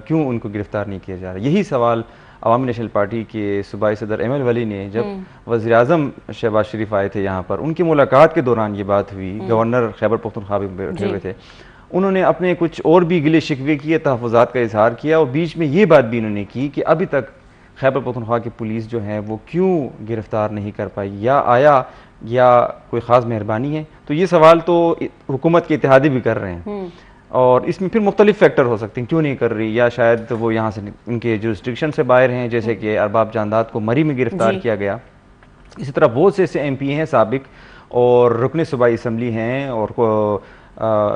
क्यों उनको गिरफ्तार नहीं किया जा रहा। यही सवाल अवामी नेशनल पार्टी के सूबाई सदर ML वली ने जब वज़ीर आज़म शहबाज शरीफ आए थे यहाँ पर, उनकी मुलाकात के दौरान ये बात हुई, गवर्नर खैबर पख्तूनख्वा में बैठे हुए थे, उन्होंने अपने कुछ और भी गिले शिकवे किए, तहफ़्फ़ुज़ात का इजहार किया, और बीच में ये बात भी उन्होंने की कि अभी तक खैबर पख्तूनख्वा की पुलिस जो है वो क्यों गिरफ्तार नहीं कर पाई, या आया या कोई ख़ास मेहरबानी है। तो ये सवाल तो हुकूमत के इत्तेहादी भी कर रहे हैं, और इसमें फिर मुख्तलिफ फैक्टर हो सकते हैं क्यों नहीं कर रही, या शायद वो यहाँ से उनके जुरिस्डिक्शन से बाहर हैं, जैसे कि अरबाब जानदाद को मरी में गिरफ्तार किया गया, इसी तरह बहुत से ऐसे MP हैं साबिक और रुकन सूबाई असम्बली हैं और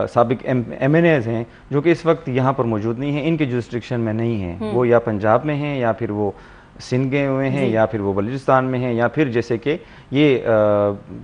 साबिक MNAs हैं जो कि इस वक्त यहाँ पर मौजूद नहीं हैं, इनके जुरिस्डिक्शन में नहीं हैं। वो या पंजाब में हैं या फिर वो सिंध गए हुए हैं या फिर वो बलूचिस्तान में हैं या फिर जैसे कि ये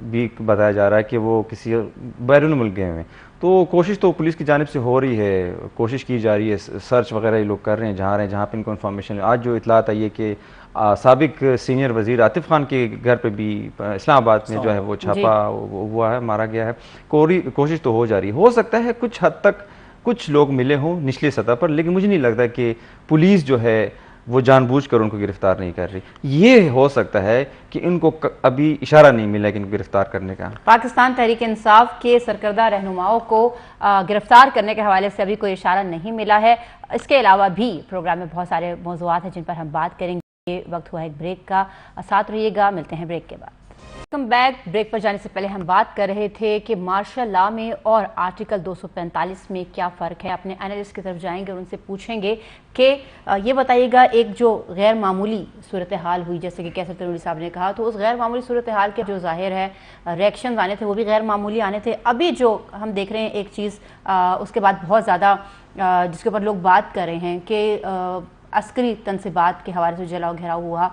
भी बताया जा रहा है कि वो किसी बैरून मुल्क गए हुए हैं। तो कोशिश तो पुलिस की जानिब से हो रही है, कोशिश की जा रही है, सर्च वगैरह ये लोग कर रहे हैं जहाँ पे इनको इन्फॉर्मेशन। आज जो इतलात आई है कि साबिक सीनियर वजीर आतिफ खान के घर पे भी इस्लामाबाद में जो है वो छापा हुआ है, मारा गया है। कोशिश तो हो जा रही है। हो सकता है कुछ हद तक कुछ लोग मिले हों निचली सतह पर, लेकिन मुझे नहीं लगता कि पुलिस जो है वो जानबूझकर उनको गिरफ्तार नहीं कर रही। ये हो सकता है कि इनको अभी इशारा नहीं मिला कि इनको गिरफ्तार करने का। पाकिस्तान तहरीक इंसाफ के सरकर्दा रहनुमाओं को गिरफ्तार करने के हवाले से अभी कोई इशारा नहीं मिला है। इसके अलावा भी प्रोग्राम में बहुत सारे मौज़ूआत हैं जिन पर हम बात करेंगे। वक्त हुआ है एक ब्रेक का, साथ रहिएगा, मिलते हैं ब्रेक के बाद। Welcome back. ब्रेक पर जाने से पहले हम बात कर रहे थे कि मार्शल लॉ में और आर्टिकल 245 में क्या फ़र्क है। अपने एनालिस्ट की तरफ जाएंगे और उनसे पूछेंगे कि ये बताइएगा, एक जो गैर मामूली सूरत हाल हुई जैसे कि कैसर तनूरी साहब ने कहा, तो उस गैर मामूली सूरत हाल के जो जाहिर है रिएक्शन आने थे वो भी गैर मामूली आने थे। अभी जो हम देख रहे हैं एक चीज़ उसके बाद बहुत ज़्यादा जिसके ऊपर लोग बात कर रहे हैं कि अस्करी तनसीबात के हवाले से जलाओ घेराव हुआ,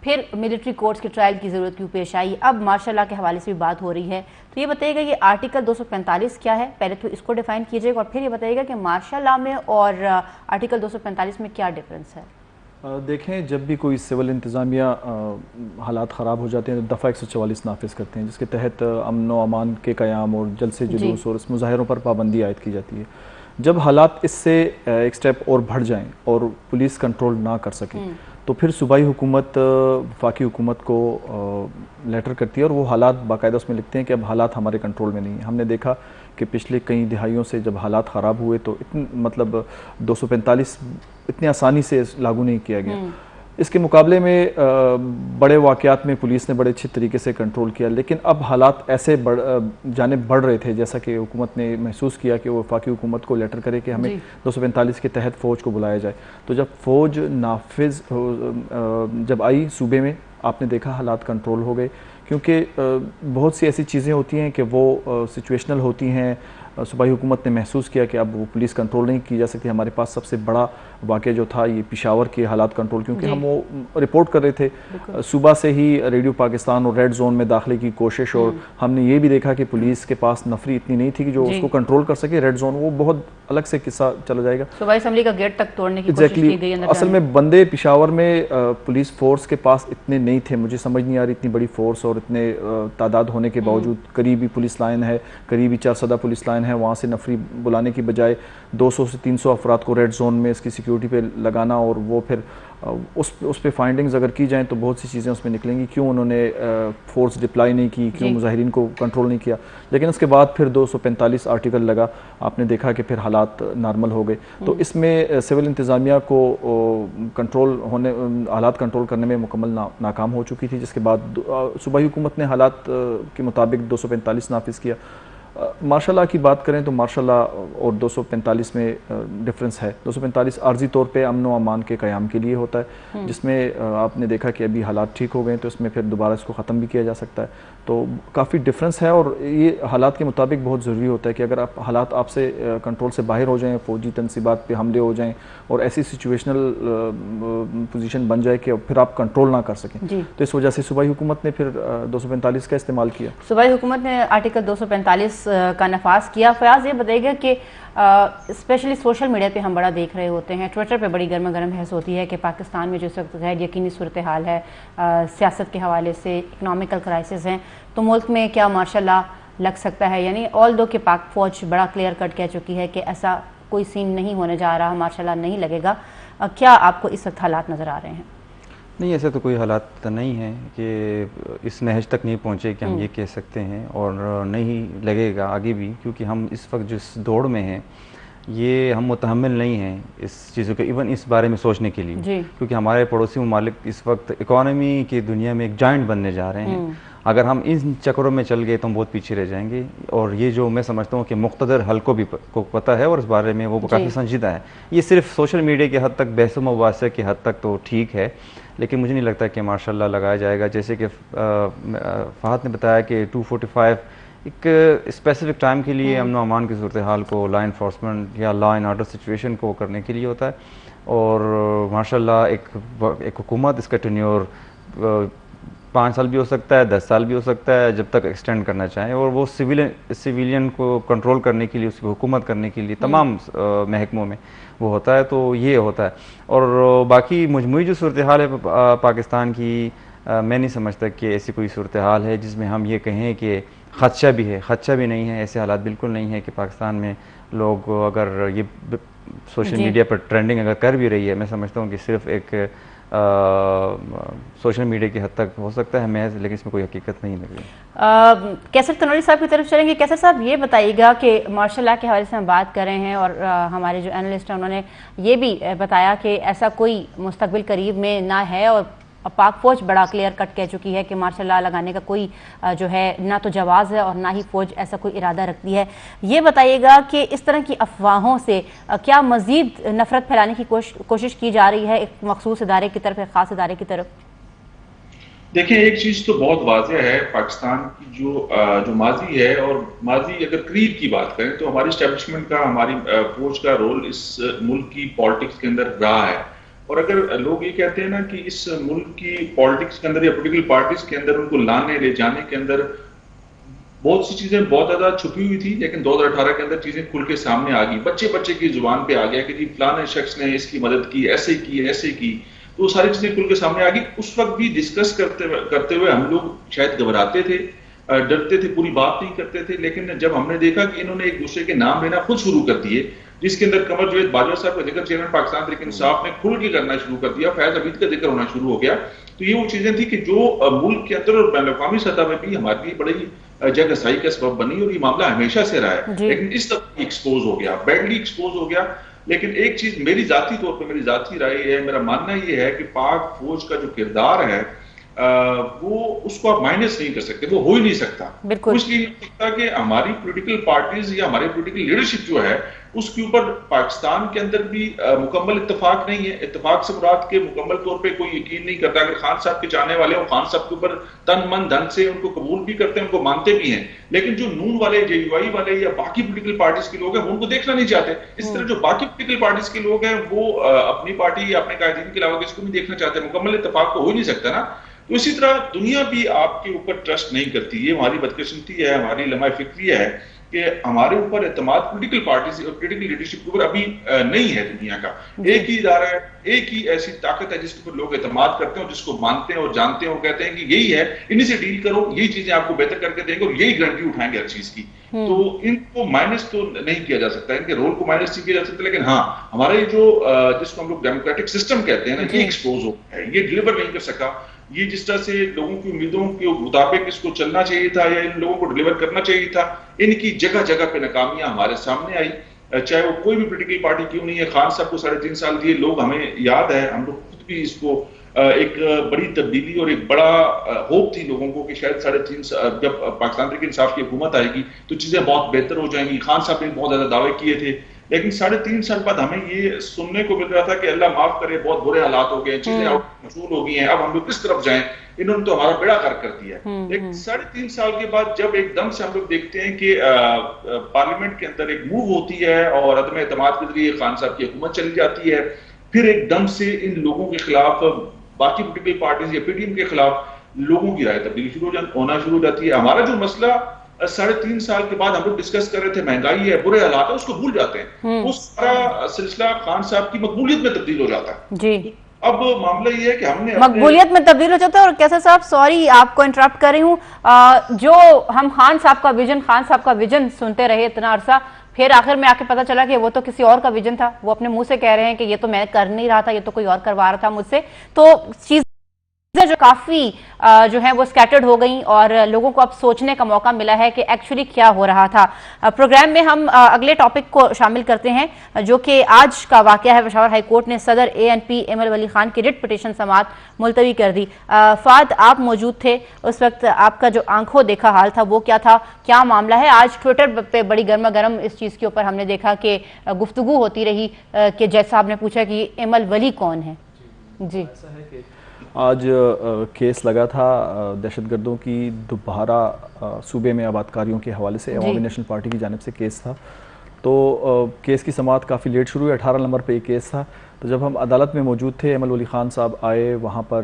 फिर मिलिट्री कोर्ट्स के ट्रायल की ज़रूरत क्यों पेश आई, अब मार्शल लॉ के हवाले से भी बात हो रही है। तो ये बताइएगा कि आर्टिकल 245 क्या है, पहले तो इसको डिफाइन कीजिएगा और फिर ये बताइएगा कि मार्शल लॉ में और आर्टिकल 245 में क्या डिफरेंस है। देखें, जब भी कोई सिविल इंतज़ामिया हालात ख़राब हो जाते हैं तो दफ़ा 144 नाफिज करते हैं, जिसके तहत अमन व अमान के क़याम और जलसे जुलूस और इस मुजाहिरों पर पाबंदी आयद की जाती है। जब हालात इससे एक स्टेप और बढ़ जाएं और पुलिस कंट्रोल ना कर सके तो फिर सूबाई हुकूमत वफाकी हुकूमत को लेटर करती है और वो हालात बाकायदा उसमें लिखते हैं कि अब हालात हमारे कंट्रोल में नहीं है। हमने देखा कि पिछले कई दिहाइयों से जब हालात ख़राब हुए तो मतलब 245 इतनी आसानी से लागू नहीं किया गया। इसके मुकाबले में बड़े वाक़यात में पुलिस ने बड़े अच्छे तरीके से कंट्रोल किया, लेकिन अब हालात ऐसे जानिब बढ़ रहे थे जैसा कि हुकूमत ने महसूस किया कि वो वफाकी हुकूमत को लेटर करे कि हमें 245 के तहत फ़ौज को बुलाया जाए। तो जब फ़ौज नाफिज जब आई सूबे में, आपने देखा हालात कंट्रोल हो गए, क्योंकि बहुत सी ऐसी चीज़ें होती हैं कि वो सिचुएशनल होती हैं। सूबाई हुकूमत ने महसूस किया कि अब वो पुलिस कंट्रोल नहीं की जा सकती। हमारे पास सबसे बड़ा वाक़या जो था ये पेशावर के हालात कंट्रोल, क्योंकि हम वो रिपोर्ट कर रहे थे सुबह से ही रेडियो पाकिस्तान और रेड जोन में दाखिले की कोशिश, और हमने ये भी देखा कि पुलिस के पास नफरी इतनी नहीं थी कि जो उसको कंट्रोल कर सके। रेड जोन वो बहुत अलग से किस्सा चला जाएगा, सूबाई असम्बली का गेट तक तोड़ने की कोशिश की गई। असल में बंदे पेशावर में पुलिस फोर्स के पास इतने नहीं थे। मुझे समझ नहीं आ रही इतनी बड़ी फोर्स और इतने तादाद होने के बावजूद, करीबी पुलिस लाइन है, करीबी 4 पुलिस लाइन है, वहाँ से नफरी बुलाने की बजाय 200 से 300 अफराद को रेड जोन में इसकी सिक्योरिटी पे लगाना, और वो फिर उस पे फाइंडिंग्स अगर की जाएँ तो बहुत सी चीज़ें उसमें निकलेंगी। क्यों उन्होंने फोर्स डिप्लाई नहीं की, क्यों मुजाहिरीन को कंट्रोल नहीं किया। लेकिन उसके बाद फिर 245 आर्टिकल लगा, आपने देखा कि फिर हालात नॉर्मल हो गए। तो इसमें सिविल इंतज़ामिया को कंट्रोल होने, हालात कंट्रोल करने में मुकम्मल नाकाम हो चुकी थी, जिसके बाद सूबाई हुकूमत ने हालात के मुताबिक 245 नाफिज किया। मार्शल लॉ की बात करें तो मार्शल लॉ और 245 में डिफरेंस है। 245 आर्जी तौर पे अमन व अमान के क़याम के लिए होता है, जिसमें आपने देखा कि अभी हालात ठीक हो गए तो इसमें फिर दोबारा इसको ख़त्म भी किया जा सकता है। तो काफ़ी डिफरेंस है, और ये हालात के मुताबिक बहुत ज़रूरी होता है कि अगर आप हालात आपसे कंट्रोल से बाहर हो जाएँ, फ़ौजी तनसीबात पे हमले हो जाएँ और ऐसी सिचुएशनल पोजीशन बन जाए कि फिर आप कंट्रोल ना कर सकें, तो इस वजह से सूबाई हुकूमत ने फिर 245 का इस्तेमाल किया। सूबाई हुकूमत ने आर्टिकल 245 का नफाज किया। फयाज, ये बताइएगा कि स्पेशली सोशल मीडिया पे हम बड़ा देख रहे होते हैं, ट्विटर पे बड़ी गर्मा गर्म बहस होती है कि पाकिस्तान में जो इस वक्त गैर यकीनी सूरत हाल है, सियासत के हवाले से इकनॉमिकल क्राइसिस हैं, तो मुल्क में क्या मार्शल लॉ लग सकता है? यानी ऑल दो कि पाक फ़ौज बड़ा क्लियर कट कह चुकी है कि ऐसा कोई सीन नहीं होने जा रहा, मार्शल लॉ नहीं लगेगा। क्या आपको इस वक्त हालात नज़र आ रहे हैं? नहीं, ऐसे तो कोई हालात नहीं है कि इस नहज तक नहीं पहुँचे कि हम ये कह सकते हैं, और नहीं लगेगा आगे भी, क्योंकि हम इस वक्त जिस दौड़ में हैं ये हम मुतहम्मिल नहीं हैं इस चीज़ों के, इवन इस बारे में सोचने के लिए, क्योंकि हमारे पड़ोसी ममालिक इस वक्त इकॉनमी की दुनिया में एक जाइंट बनने जा रहे हैं। अगर हम इन चक्करों में चल गए तो हम बहुत पीछे रह जाएंगे। और ये जो मैं समझता हूँ कि मुक़्तदर हल्कों भी को पता है और इस बारे में वो काफ़ी संजीदा है। ये सिर्फ सोशल मीडिया की हद तक, बहस मुबासे की हद तक तो ठीक है, लेकिन मुझे नहीं लगता कि माशाल्लाह लगाया जाएगा। जैसे कि फ़हद ने बताया कि 245 एक स्पेसिफिक टाइम के लिए अमन अमान की सूरत हाल को, लॉ इन्फोर्समेंट या लॉ एंड ऑर्डर सिचुएशन को करने के लिए होता है। और माशाल्लाह एक हुकूमत, इसका टेन्योर 5 साल भी हो सकता है, 10 साल भी हो सकता है, जब तक एक्सटेंड करना चाहें। और वो सिविलियन को कंट्रोल करने के लिए, उसकी हुकूमत करने के लिए तमाम महकमों में वो होता है। तो ये होता है। और बाकी मजमूई जो सूरत हाल है पाकिस्तान की, मैं नहीं समझता कि ऐसी कोई सूरत हाल है जिसमें हम ये कहें कि ख़दशा भी है। ख़दशा भी नहीं है, ऐसे हालात बिल्कुल नहीं है कि पाकिस्तान में लोग, अगर ये सोशल मीडिया पर ट्रेंडिंग अगर कर भी रही है, मैं समझता हूँ कि सिर्फ एक सोशल मीडिया की हद तक हो सकता है महज, लेकिन इसमें कोई हकीकत नहीं लग रही। कैसर तनोरी साहब की तरफ चलेंगे। कैसर साहब, ये बताइएगा कि मार्शल लॉ के हवाले से हम बात कर रहे हैं और हमारे जो एनालिस्ट हैं उन्होंने ये भी बताया कि ऐसा कोई मुस्तकबिल करीब में ना है, और पाक फौज बड़ा क्लियर कट कह चुकी है कि मार्शल लॉ लगाने का कोई जो है ना तो जवाज़ है और ना ही फौज ऐसा कोई इरादा रखती है। ये बताइएगा कि इस तरह की अफवाहों से क्या मजीद नफरत फैलाने की कोशिश की जा रही है एक मखसूस इदारे की तरफ, एक खास इदारे की तरफ? देखिए, एक चीज तो बहुत वाज़ेह है, पाकिस्तान की जो माजी है, और माजी अगर करीब की बात करें तो हमारी स्टैब्लिशमेंट का, हमारी फौज का रोल इस मुल्क की पॉलिटिक्स के अंदर रहा है। और अगर लोग ये कहते हैं ना कि इस मुल्क की पॉलिटिक्स के अंदर या पोलिटिकल पार्टीज के अंदर उनको लाने ले जाने के अंदर बहुत सी चीजें बहुत ज्यादा छुपी हुई थी, लेकिन 2018 के अंदर चीजें खुल के सामने आ गई, बच्चे बच्चे की जुबान पे आ गया कि जी फलाने शख्स ने इसकी मदद की, ऐसे की, तो सारी चीजें खुल के सामने आ गई। उस वक्त भी डिस्कस करते हुए हम लोग शायद घबराते थे, डरते थे, पूरी बात नहीं करते थे। लेकिन जब हमने देखा कि इन्होंने एक दूसरे के नाम लेना खुद शुरू कर दिए, जिसके अंदर कमर जावेद बाजवा साहब का जिक्र चेयरमैन पाकिस्तान तहरीक इंसाफ ने खुल के करना शुरू कर दिया, फैज हमीद का जिक्र होना शुरू हो गया, तो ये वो चीजें थी कि जो मुल्क के अंदर और बैनुल-अक़वामी सतह में भी हमारी बड़ी जगहसाई का सबब बनी, और ये मामला हमेशा से रहा है। लेकिन इस तरह एक्सपोज हो गया, बैडली एक्सपोज हो गया। लेकिन एक चीज मेरी जाती तौर पर, मेरी जाती राय है, मेरा मानना ये है कि पाक फौज का जो किरदार है वो उसको आप माइनस नहीं कर सकते, वो हो ही नहीं सकता। इसलिए नहीं सकता कि हमारी पॉलिटिकल पार्टीज या हमारी पॉलिटिकल लीडरशिप जो है उसके ऊपर पाकिस्तान के अंदर भी मुकम्मल इत्तेफाक नहीं है। इत्तेफाक से मुराद के मुकम्मल तौर पे कोई यकीन नहीं करता। अगर खान साहब के चाहने वाले हो, खान साहब के ऊपर तन मन धन से उनको कबूल भी करते हैं, उनको मानते भी हैं, लेकिन जो नून वाले, JUI वाले या बाकी पॉलिटिकल पार्टीज के लोग हैं वो उनको देखना नहीं चाहते। इस तरह जो बाकी पॉलिटिकल पार्टीज के लोग हैं वो अपनी पार्टी या अपने कायदीन के अलावा किसको नहीं देखना चाहते। मुकम्मल इत्तेफाक तो हो ही नहीं सकता ना। तो इसी तरह दुनिया भी आपके ऊपर ट्रस्ट नहीं करती। ये हमारी बदकिस्मती है, हमारी लम्हा फिक्रिया है कि हमारे ऊपर एतमाद पॉलिटिकल पार्टी और पॉलिटिकल लीडरशिप के ऊपर अभी नहीं है। दुनिया का एक ही इदारा है, एक ही ऐसी ताकत है जिसके ऊपर लोग एतमाद करते हैं, जिसको मानते हैं और जानते हैं, और कहते हैं कि यही है, इन्हीं से डील करो, यही चीजें आपको बेहतर करके देंगे और यही गारंटी उठाएंगे हर चीज की। तो इनको माइनस तो नहीं किया जा सकता, इनके रोल को माइनस नहीं किया जा सकता, लेकिन हाँ, हमारा ये जो जिसको हम लोग डेमोक्रेटिक सिस्टम कहते हैं ना, ये एक्सपोज हो है, ये डिलीवर नहीं कर सका। ये जिस तरह से लोगों की उम्मीदों के मुताबिक इसको चलना चाहिए था या इन लोगों को डिलीवर करना चाहिए था, इनकी जगह जगह पे नाकामियां हमारे सामने आई, चाहे वो कोई भी पॉलिटिकल पार्टी क्यों नहीं है। खान साहब को 3.5 साल दिए, लोग, हमें याद है, हम लोग खुद भी इसको एक बड़ी तब्दीली और एक बड़ा होप थी लोगों को कि शायद 3.5 साल जब पाकिस्तान तहरीक इंसाफ की हुकूमत आएगी तो चीजें बहुत बेहतर हो जाएंगी। खान साहब ने बहुत ज्यादा दावे किए थे, लेकिन 3.5 साल बाद हमें ये सुनने को मिल रहा था कि अल्लाह माफ करे, बहुत बुरे हालात हो गए, चीजें मशहूर हो गई हैं, अब हम लोग किस तरफ जाएं, इन्होंने तो हमारा बेड़ा गर्क कर दिया। लेकिन 3.5 साल के बाद जब एकदम से हम लोग देखते हैं कि पार्लियामेंट के अंदर एक मूव होती है और अदम एतमाद के जरिए खान साहब की हुकूमत चली जाती है, फिर एकदम से इन लोगों के खिलाफ, बाकी पॉलिटिकल पार्टीज या PTM के खिलाफ लोगों की राय तब्दीली होना शुरू हो जाती है। हमारा जो मसला 3.5 साल के बाद हम लोग डिस्कस कर रहे थे, महंगाई है, बुरे हालात है, उसको भूल जाते हैं। वो सारा सिलसिला खान साहब की मकबूलियत में तब्दील हो जाता है। जी, अब मामला ये है कि हमने मकबूलियत में तब्दील हो जाता है। और कैसर साहब, सॉरी आपको इंटरप्ट कर रही हूँ, जो हम खान साहब का विजन सुनते रहे इतना अरसा, फिर आखिर में आके पता चला कि वो तो किसी और का विजन था। वो अपने मुंह से कह रहे हैं कि ये तो मैं कर नहीं रहा था, ये तो कोई और करवा रहा था मुझसे। तो चीज जो काफी जो है वो स्कैटर्ड हो गई और लोगों को अब सोचने का मौका मिला है कि एक्चुअली क्या हो रहा था। प्रोग्राम में हम अगले टॉपिक को शामिल करते हैं जो कि आज का वाकया है। पेशावर हाई कोर्ट ने सदर ANP एमल वली खान की रिट पिटीशन समाअत मुलतवी कर दी। फाद, आप मौजूद थे उस वक्त, आपका जो आंखों देखा हाल था वो क्या था, क्या मामला है? आज ट्विटर पे बड़ी गर्मा गर्म इस चीज के ऊपर हमने देखा कि गुफ्तगू होती रही कि जज साहब ने पूछा कि एमल वली कौन है। जी, ऐसा है कि आज केस लगा था दहशतगर्दों की दोबारा सूबे में आबादकारियों के हवाले से अवामी नेशनल पार्टी की जानिब से केस था। तो केस की समाअत काफ़ी लेट शुरू हुई, 18 नंबर पे ये केस था। तो जब हम अदालत में मौजूद थे, एमल वली खान साहब आए, वहाँ पर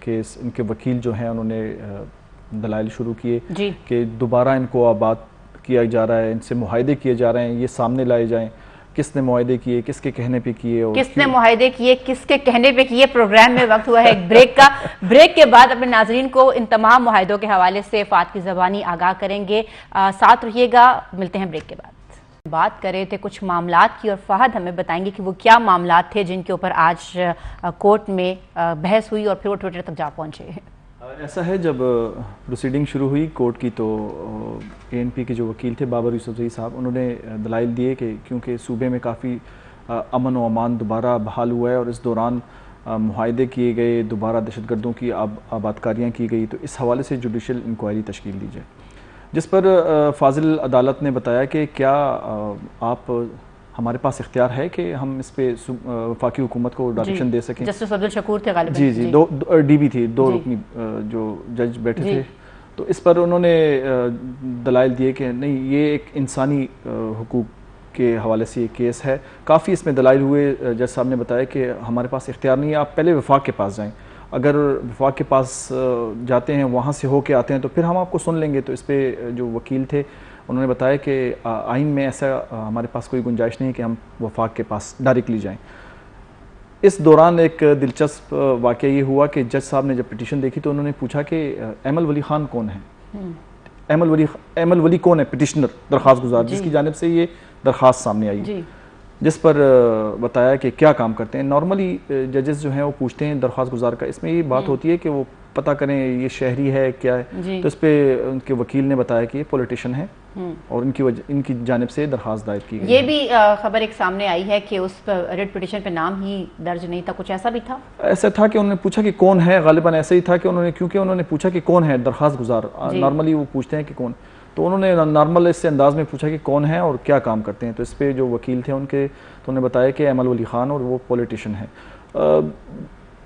केस इनके वकील जो हैं उन्होंने दलाइल शुरू किए कि दोबारा इनको आबाद किया जा रहा है, इनसे मुआहदे किए जा रहे हैं, ये सामने लाए जाएँ, किसने मुआहदे किए, किसके कहने पे किए, और किसने मुआहदे किए, किसके कहने पे किए। प्रोग्राम में वक्त हुआ है एक ब्रेक का। ब्रेक के बाद अपने नाजरीन को इन तमाम मुआहदों के हवाले से फात की ज़बानी आगाह करेंगे। साथ रहिएगा, मिलते हैं ब्रेक के बाद। बात कर रहे थे कुछ मामलात की और फहद हमें बताएंगे कि वो क्या मामलात थे जिनके ऊपर आज कोर्ट में बहस हुई और फिर वो ट्विटर तक जा पहुंचे। ऐसा है, जब प्रोसीडिंग शुरू हुई कोर्ट की तो ANP के जो वकील थे बाबर यूसुफजई साहब, उन्होंने दलाइल दिए कि क्योंकि सूबे में काफ़ी अमन व अमान दोबारा बहाल हुआ है और इस दौरान मुआहदे किए गए, दोबारा दहशतगर्दों की आबादकारियाँ की गई, तो इस हवाले से जुडिशल इंक्वायरी तश्कील दी जाए। जिस पर फाजिल अदालत ने बताया कि क्या आप हमारे पास इख्तियार है कि हम इस पे वफाकी हुकूमत को डायरेक्शन दे सकें। जस्टिस अब्दुल शकूर थे गालिबन। जी, दो DB थी, 2 रुकनी जो जज बैठे थे। तो इस पर उन्होंने दलाइल दिए कि नहीं, ये एक इंसानी हुकूक के हवाले से ये केस है। काफ़ी इसमें दलाइल हुए। जज साहब ने बताया कि हमारे पास इख्तियार नहीं है, आप पहले वफाक के पास जाएँ, अगर वफाक के पास जाते हैं, वहाँ से हो के आते हैं तो फिर हम आपको सुन लेंगे। तो इस पर जो वकील थे उन्होंने बताया कि आइन में ऐसा हमारे पास कोई गुंजाइश नहीं है कि हम वफाक के पास डायरेक्टली जाएं। इस दौरान एक दिलचस्प वाक़या ये हुआ कि जज साहब ने जब पिटीशन देखी तो उन्होंने पूछा कि एमल वली खान कौन है। एमल वली कौन है? पिटिशनर, दरख्वास्त गुजार, जिसकी जानिब से ये दरख्वास्त सामने आई, जिस पर बताया कि क्या काम करते हैं। नॉर्मली जजेस जो हैं वो पूछते हैं दरख्वास्त गुजार का, इसमें ये बात होती है कि वो पता करें ये शहरी है क्या है। तो इस पे उनके वकील ने बताया कि ये पॉलिटिशियन है और इनकी जानिब से दरख्वास्त दायर की गई। ये भी खबर एक सामने आई है कि उस रिट पिटीशन पे नाम ही दर्ज नहीं था, कुछ ऐसा भी था। ऐसा था कि उन्होंने पूछा कि कौन है, गालिबन ऐसा ही था कि उन्होंने, क्योंकि उन्होंने पूछा कि कौन है दरख्वास्त गुजार, नॉर्मली वो पूछते हैं कि कौन, तो उन्होंने नॉर्मल इससे अंदाज में पूछा कि कौन है और क्या काम करते हैं। तो इस पर जो वकील थे उनके, तो उन्होंने बताया कि एमल वली खान और वो पॉलिटिशियन है।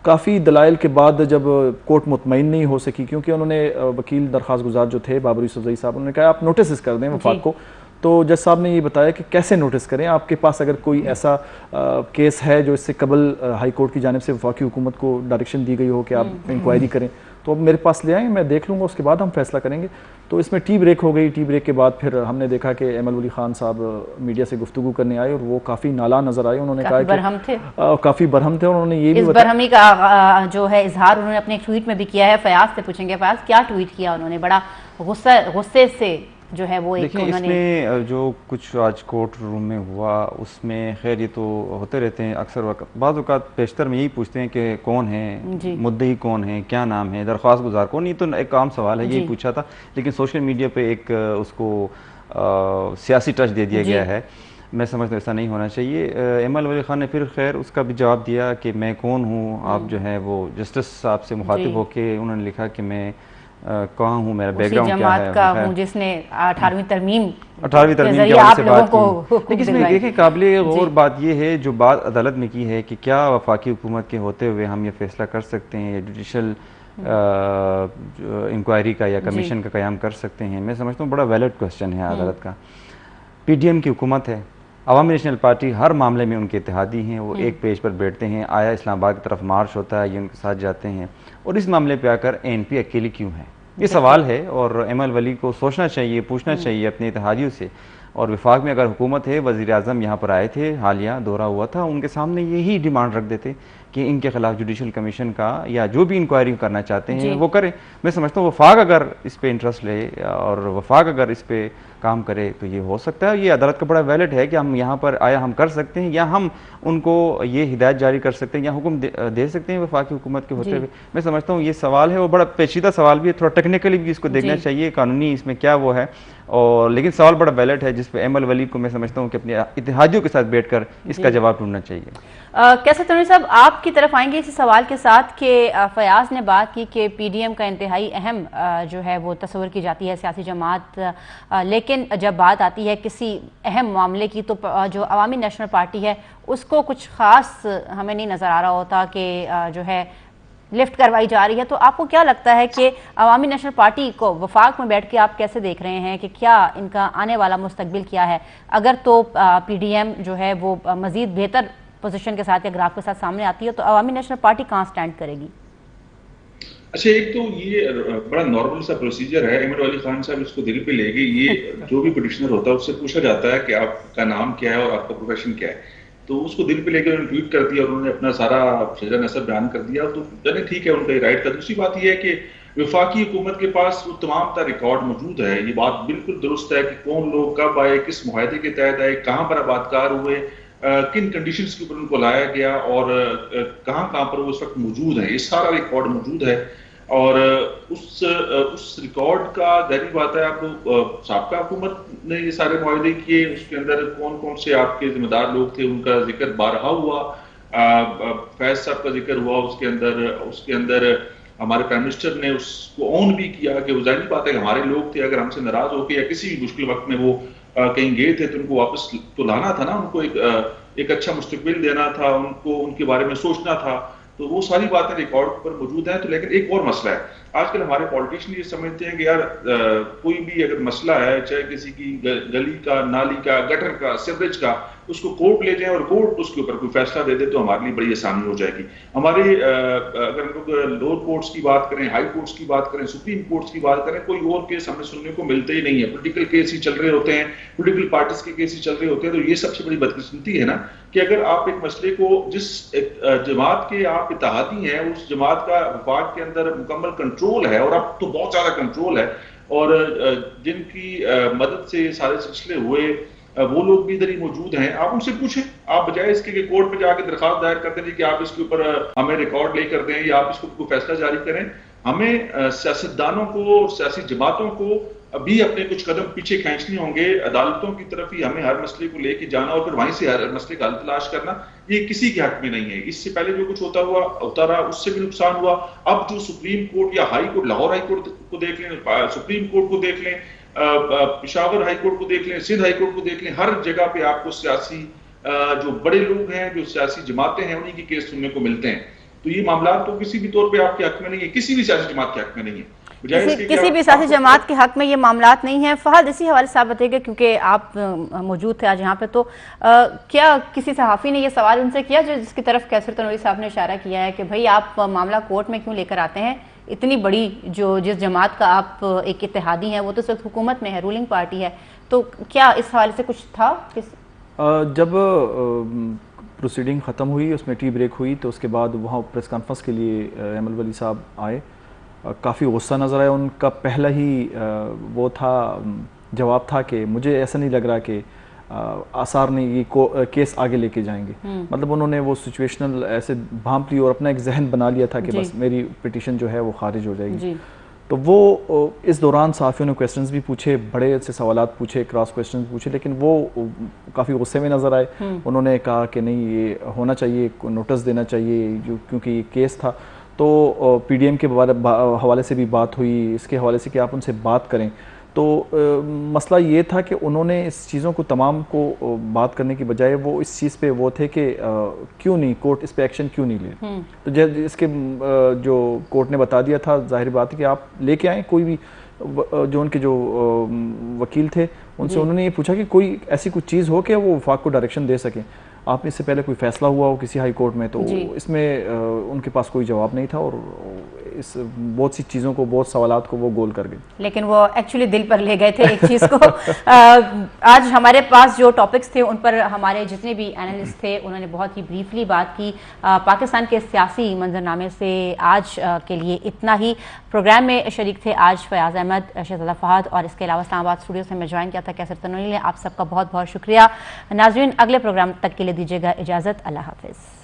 काफ़ी दलाइल के बाद जब कोर्ट मुतमईन नहीं हो सकी, क्योंकि उन्होंने वकील दरख्वास्त गुजार जो थे बाबर यूसुफजई साहब, उन्होंने कहा आप नोटिस कर दें वफाक को। तो जज साहब ने ये बताया कि कैसे नोटिस करें, आपके पास अगर कोई ऐसा केस है जो इससे कबल हाई कोर्ट की जानिब से वफाकी हुकूमत को डायरेक्शन दी गई हो कि आप इंक्वायरी करें, तो अब मेरे पास ले आएँ, मैं देख लूँगा, उसके बाद हम फैसला करेंगे। तो इसमें टी ब्रेक हो गई। टी ब्रेक के बाद फिर हमने देखा कि एमल वली खान साहब मीडिया से गुफ्तगू करने आए और वो काफ़ी नाला नजर आए। उन्होंने कहा बरहम थे, काफ़ी बरहम थे। उन्होंने ये भी बरहमी का जो है इजहार उन्होंने अपने ट्वीट में भी किया है। फयाज से पूछेंगे, फयाज क्या ट्वीट किया उन्होंने? बड़ा गुस्से से जो है वो एक उन्होंने, इसमें जो कुछ आज कोर्ट रूम में हुआ उसमें खैर ये तो होते रहते हैं अक्सर वक्त, बाज़ औक़ात पेशतर में यही पूछते हैं कि कौन है, मुद्दई कौन है, क्या नाम है, दरख्वास्त गुजार कौन, ये तो एक आम सवाल है, यही पूछा था। लेकिन सोशल मीडिया पे एक उसको सियासी टच दे दिया गया है। मैं समझता हूँ ऐसा नहीं होना चाहिए। एमल वली खान ने फिर खैर उसका भी जवाब दिया कि मैं कौन हूँ। आप जो है वो जस्टिस साहब से मुखातिब होकर उन्होंने लिखा कि मैं कहाँ हूँ, मेरा बैकग्राउंड क्या है, का हूँ जिसने 18वीं तरमीम के हवाले से बात की। लेकिन इसमें देखें काबिल गौर बात यह है जो बात अदालत ने की है कि क्या वफाकी हुकूमत के होते हुए हम ये फैसला कर सकते हैं या जुडिशल इंक्वायरी का या कमीशन का क़याम कर सकते हैं। मैं समझता हूँ बड़ा वैलिड क्वेश्चन है अदालत का। PDM की हुकूमत है, अवामी नेशनल पार्टी हर मामले में उनके इत्तेहादी हैं, वो एक पेज पर बैठते हैं, आया इस्लामाबाद की तरफ मार्च होता है, ये उनके साथ जाते हैं, और इस मामले पे आकर ANP अकेली क्यों है, ये सवाल है। और एमल वली को सोचना चाहिए, पूछना चाहिए अपने इत्तेहादियों से। और विफाक में अगर हुकूमत है, वज़ीर आज़म यहाँ पर आए थे, हालिया दौरा हुआ था, उनके सामने यही डिमांड रख देते कि इनके खिलाफ जुडिशल कमीशन का या जो भी इंक्वायरी करना चाहते हैं वो करें। मैं समझता हूँ वफाक अगर इस पे इंटरेस्ट ले और वफाक अगर इस पे काम करे तो ये हो सकता है। ये अदालत का बड़ा वैलिड है कि हम यहाँ पर आया हम कर सकते हैं या हम उनको ये हिदायत जारी कर सकते हैं या हुक्म दे सकते हैं वफाकी हुकूमत के होते हुए। मैं समझता हूँ ये सवाल है वो बड़ा पेचीदा सवाल भी है, थोड़ा टेक्निकली भी इसको देखना चाहिए, कानूनी इसमें क्या वो है, और लेकिन सवाल बड़ा वैलिड है जिस पे एमएल वली को मैं समझता हूँ कि अपने इत्तेहादियों के साथ बैठकर इसका जवाब ढूंढना चाहिए। कैसे तनवीर साहब आपकी तरफ आएंगे इस सवाल के साथ कि फयाज ने बात की कि पीडीएम का इंतहाई अहम जो है वो तस्वर की जाती है सियासी जमात, लेकिन जब बात आती है किसी अहम मामले की तो जो अवामी नेशनल पार्टी है उसको कुछ ख़ास हमें नहीं नज़र आ रहा होता कि जो है लिफ्ट करवाई जा रही है। तो आपको क्या लगता है कि अवामी नेशनल पार्टी को वफाक में बैठ के आप कैसे देख रहे हैं कि क्या इनका आने वाला मुस्तकबिल क्या है? अगर तो पीडीएम जो है वो मज़ीद बेहतर पोजीशन के साथ या ग्राफ के साथ सामने आती है तो अवामी नेशनल पार्टी कहाँ स्टैंड करेगी? अच्छा, एक तो ये बड़ा नॉर्मल सा प्रोसीजर है, इमरान अली खान साहब इसको दिल पे ले गए। ये जो भी पिटिशनर होता है उससे पूछा जाता है कि आपका नाम क्या है और आपका प्रोफेशन क्या है, तो उसको दिल पे लेकर उन्होंने ट्वीट कर दिया और उन्होंने अपना सारा शजरा नसब बयान कर दिया। तो जाने ठीक है, उनका राइट था। दूसरी बात यह है कि वफाकी हुकूमत के पास वो तमाम तरह रिकॉर्ड मौजूद है। ये बात बिल्कुल दुरुस्त है कि कौन लोग कब आए, किस मुआहदे के तहत आए, कहाँ पर आबादकार हुए, किन कंडीशंस के ऊपर उनको लाया गया और कहाँ कहाँ पर वो इस वक्त मौजूद है, ये सारा रिकॉर्ड मौजूद है। और उस रिकॉर्ड का जाहिर बात है, आपको साबका हुकूमत ने ये सारे मुआहदे किए, उसके अंदर कौन कौन से आपके जिम्मेदार लोग थे उनका जिक्र बारहा हुआ। फैज साहब का जिक्र हुआ, उसके अंदर हमारे प्राइम मिनिस्टर ने उसको ऑन भी किया कि वो जाहिर बात है कि हमारे लोग थे, अगर हमसे नाराज होकर या किसी भी मुश्किल वक्त में वो कहीं गए थे तो उनको वापस तो लाना था ना, उनको एक अच्छा मुस्तकबिल देना था, उनको उनके बारे में सोचना था। तो वो सारी बातें रिकॉर्ड पर मौजूद हैं। तो लेकिन एक और मसला है, आजकल हमारे पॉलिटिशियन ये समझते हैं कि यार कोई भी अगर मसला है, चाहे किसी की गली का, नाली का, गटर का, सीवरेज का, उसको कोर्ट ले जाएं और कोर्ट उसके ऊपर कोई फैसला दे दे तो हमारे लिए बड़ी आसानी हो जाएगी। हमारे अगर हम लोग लोअर कोर्ट्स की बात करें, हाई कोर्ट्स की बात करें, सुप्रीम कोर्ट्स की बात करें, कोई और केस हमें सुनने को मिलते ही नहीं है। पोलिटिकल केस ही चल रहे होते हैं, पोलिटिकल पार्टीज के केस ही चल रहे होते हैं। तो ये सबसे बड़ी बदकिस्मती है ना कि अगर आप एक मसले को जिस जमात के आप इत्तेहादी हैं, उस जमात का वफाक के अंदर मुकम्मल कंट्रोल है, और अब तो बहुत ज्यादा कंट्रोल है, और जिनकी मदद से सारे सिलसिले हुए वो लोग भी इधर ही मौजूद हैं, आप उनसे पूछें। आप बजाय इसके कि कोर्ट में जाके दरखास्त दायर कर दें कि आप इसके ऊपर हमें रिकॉर्ड लेकर दें या आप इसको कोई फैसला जारी करें, हमें सियासतदानों को, सियासी जमातों को अभी अपने कुछ कदम पीछे खींचने होंगे। अदालतों की तरफ ही हमें हर मसले को लेके जाना और फिर वहीं से हर मसले का हल तलाश करना, ये किसी के हक में नहीं है। इससे पहले जो कुछ होता रहा उससे भी नुकसान हुआ। अब जो सुप्रीम कोर्ट या high court, Lahore high court को देख लें, सुप्रीम कोर्ट को देख लें, पेशावर हाई कोर्ट को देख लें, सिंध हाई कोर्ट को देख लें, हर जगह पे आपको सियासी जो बड़े लोग हैं, जो सियासी जमातें हैं, उन्हीं के केस सुनने को मिलते हैं। तो ये मामला तो किसी भी तौर पे आपके हक में नहीं है, किसी भी सियासी जमात के हक में नहीं है, किसी भी सियासी जमात के हक में ये मामलात नहीं है। फहद, इसी हवाले से आप बताइएगा क्योंकि आप मौजूद थे आज यहाँ पे, तो क्या किसी सहाफ़ी ने ये सवाल उनसे किया जिसकी तरफ कैसर तनवीर साहब ने इशारा किया है कि भाई आप मामला कोर्ट में क्यों लेकर आते हैं? इतनी बड़ी जिस जमात का आप एक इत्तेहादी हैं वो तो सिर्फ हुकूमत में है, रूलिंग पार्टी है, तो क्या इस हवाले से कुछ था? जब प्रोसीडिंग ख़त्म हुई, उसमें टी ब्रेक हुई, तो उसके बाद वहाँ प्रेस कॉन्फ्रेंस के लिए एमएल वली साहब आए। काफ़ी गुस्सा नज़र आया उनका। पहला ही वो था, जवाब था कि मुझे ऐसा नहीं लग रहा कि आसार ने ये केस आगे लेके जाएंगे। मतलब उन्होंने वो सिचुएशनल ऐसे भांप ली और अपना एक जहन बना लिया था कि बस मेरी पिटीशन जो है वो खारिज हो जाएगी। तो वो इस दौरान सहाफ़ियों ने क्वेश्चंस भी पूछे, बड़े से सवालात पूछे, क्रॉस क्वेश्चंस पूछे, लेकिन वो काफ़ी गुस्से में नज़र आए। उन्होंने कहा कि नहीं, ये होना चाहिए, नोटिस देना चाहिए, क्योंकि ये केस था। तो पीडीएम के हवाले से भी बात हुई, इसके हवाले से कि आप उनसे बात करें। तो मसला ये था कि उन्होंने इस चीज़ों को तमाम को बात करने की बजाय वो इस चीज़ पे वो थे कि क्यों नहीं कोर्ट इस पे एक्शन क्यों नहीं ले। तो जब इसके जो कोर्ट ने बता दिया था, जाहिर बात है कि आप लेके आए, कोई भी जो उनके जो वकील थे उनसे उन्होंने ये पूछा कि कोई ऐसी कुछ चीज़ हो कि वो वफाक को डायरेक्शन दे सके, आपने इससे पहले कोई फैसला हुआ हो किसी हाई कोर्ट में, तो इसमें उनके पास कोई जवाब नहीं था और इस बहुत सी चीज़ों को, बहुत सवालात को वो गोल कर गए। लेकिन वो एक्चुअली दिल पर ले गए थे एक चीज़ को। आज हमारे पास जो टॉपिक्स थे उन पर हमारे जितने भी एनालिस्ट थे उन्होंने बहुत ही ब्रीफली बात की। पाकिस्तान के सियासी मंजरनामे से आज के लिए इतना ही। प्रोग्राम में शरीक थे आज फयाज अहमद, शहजादा फहद और इसके अलावा इस्लामाबाद स्टूडियो से मैं ज्वाइन किया था कैसर तनवीर ने। आप सबका बहुत बहुत शुक्रिया। नाज़रीन, अगले प्रोग्राम तक के लिए दीजिएगा इजाज़त। अल्लाह हाफिज़।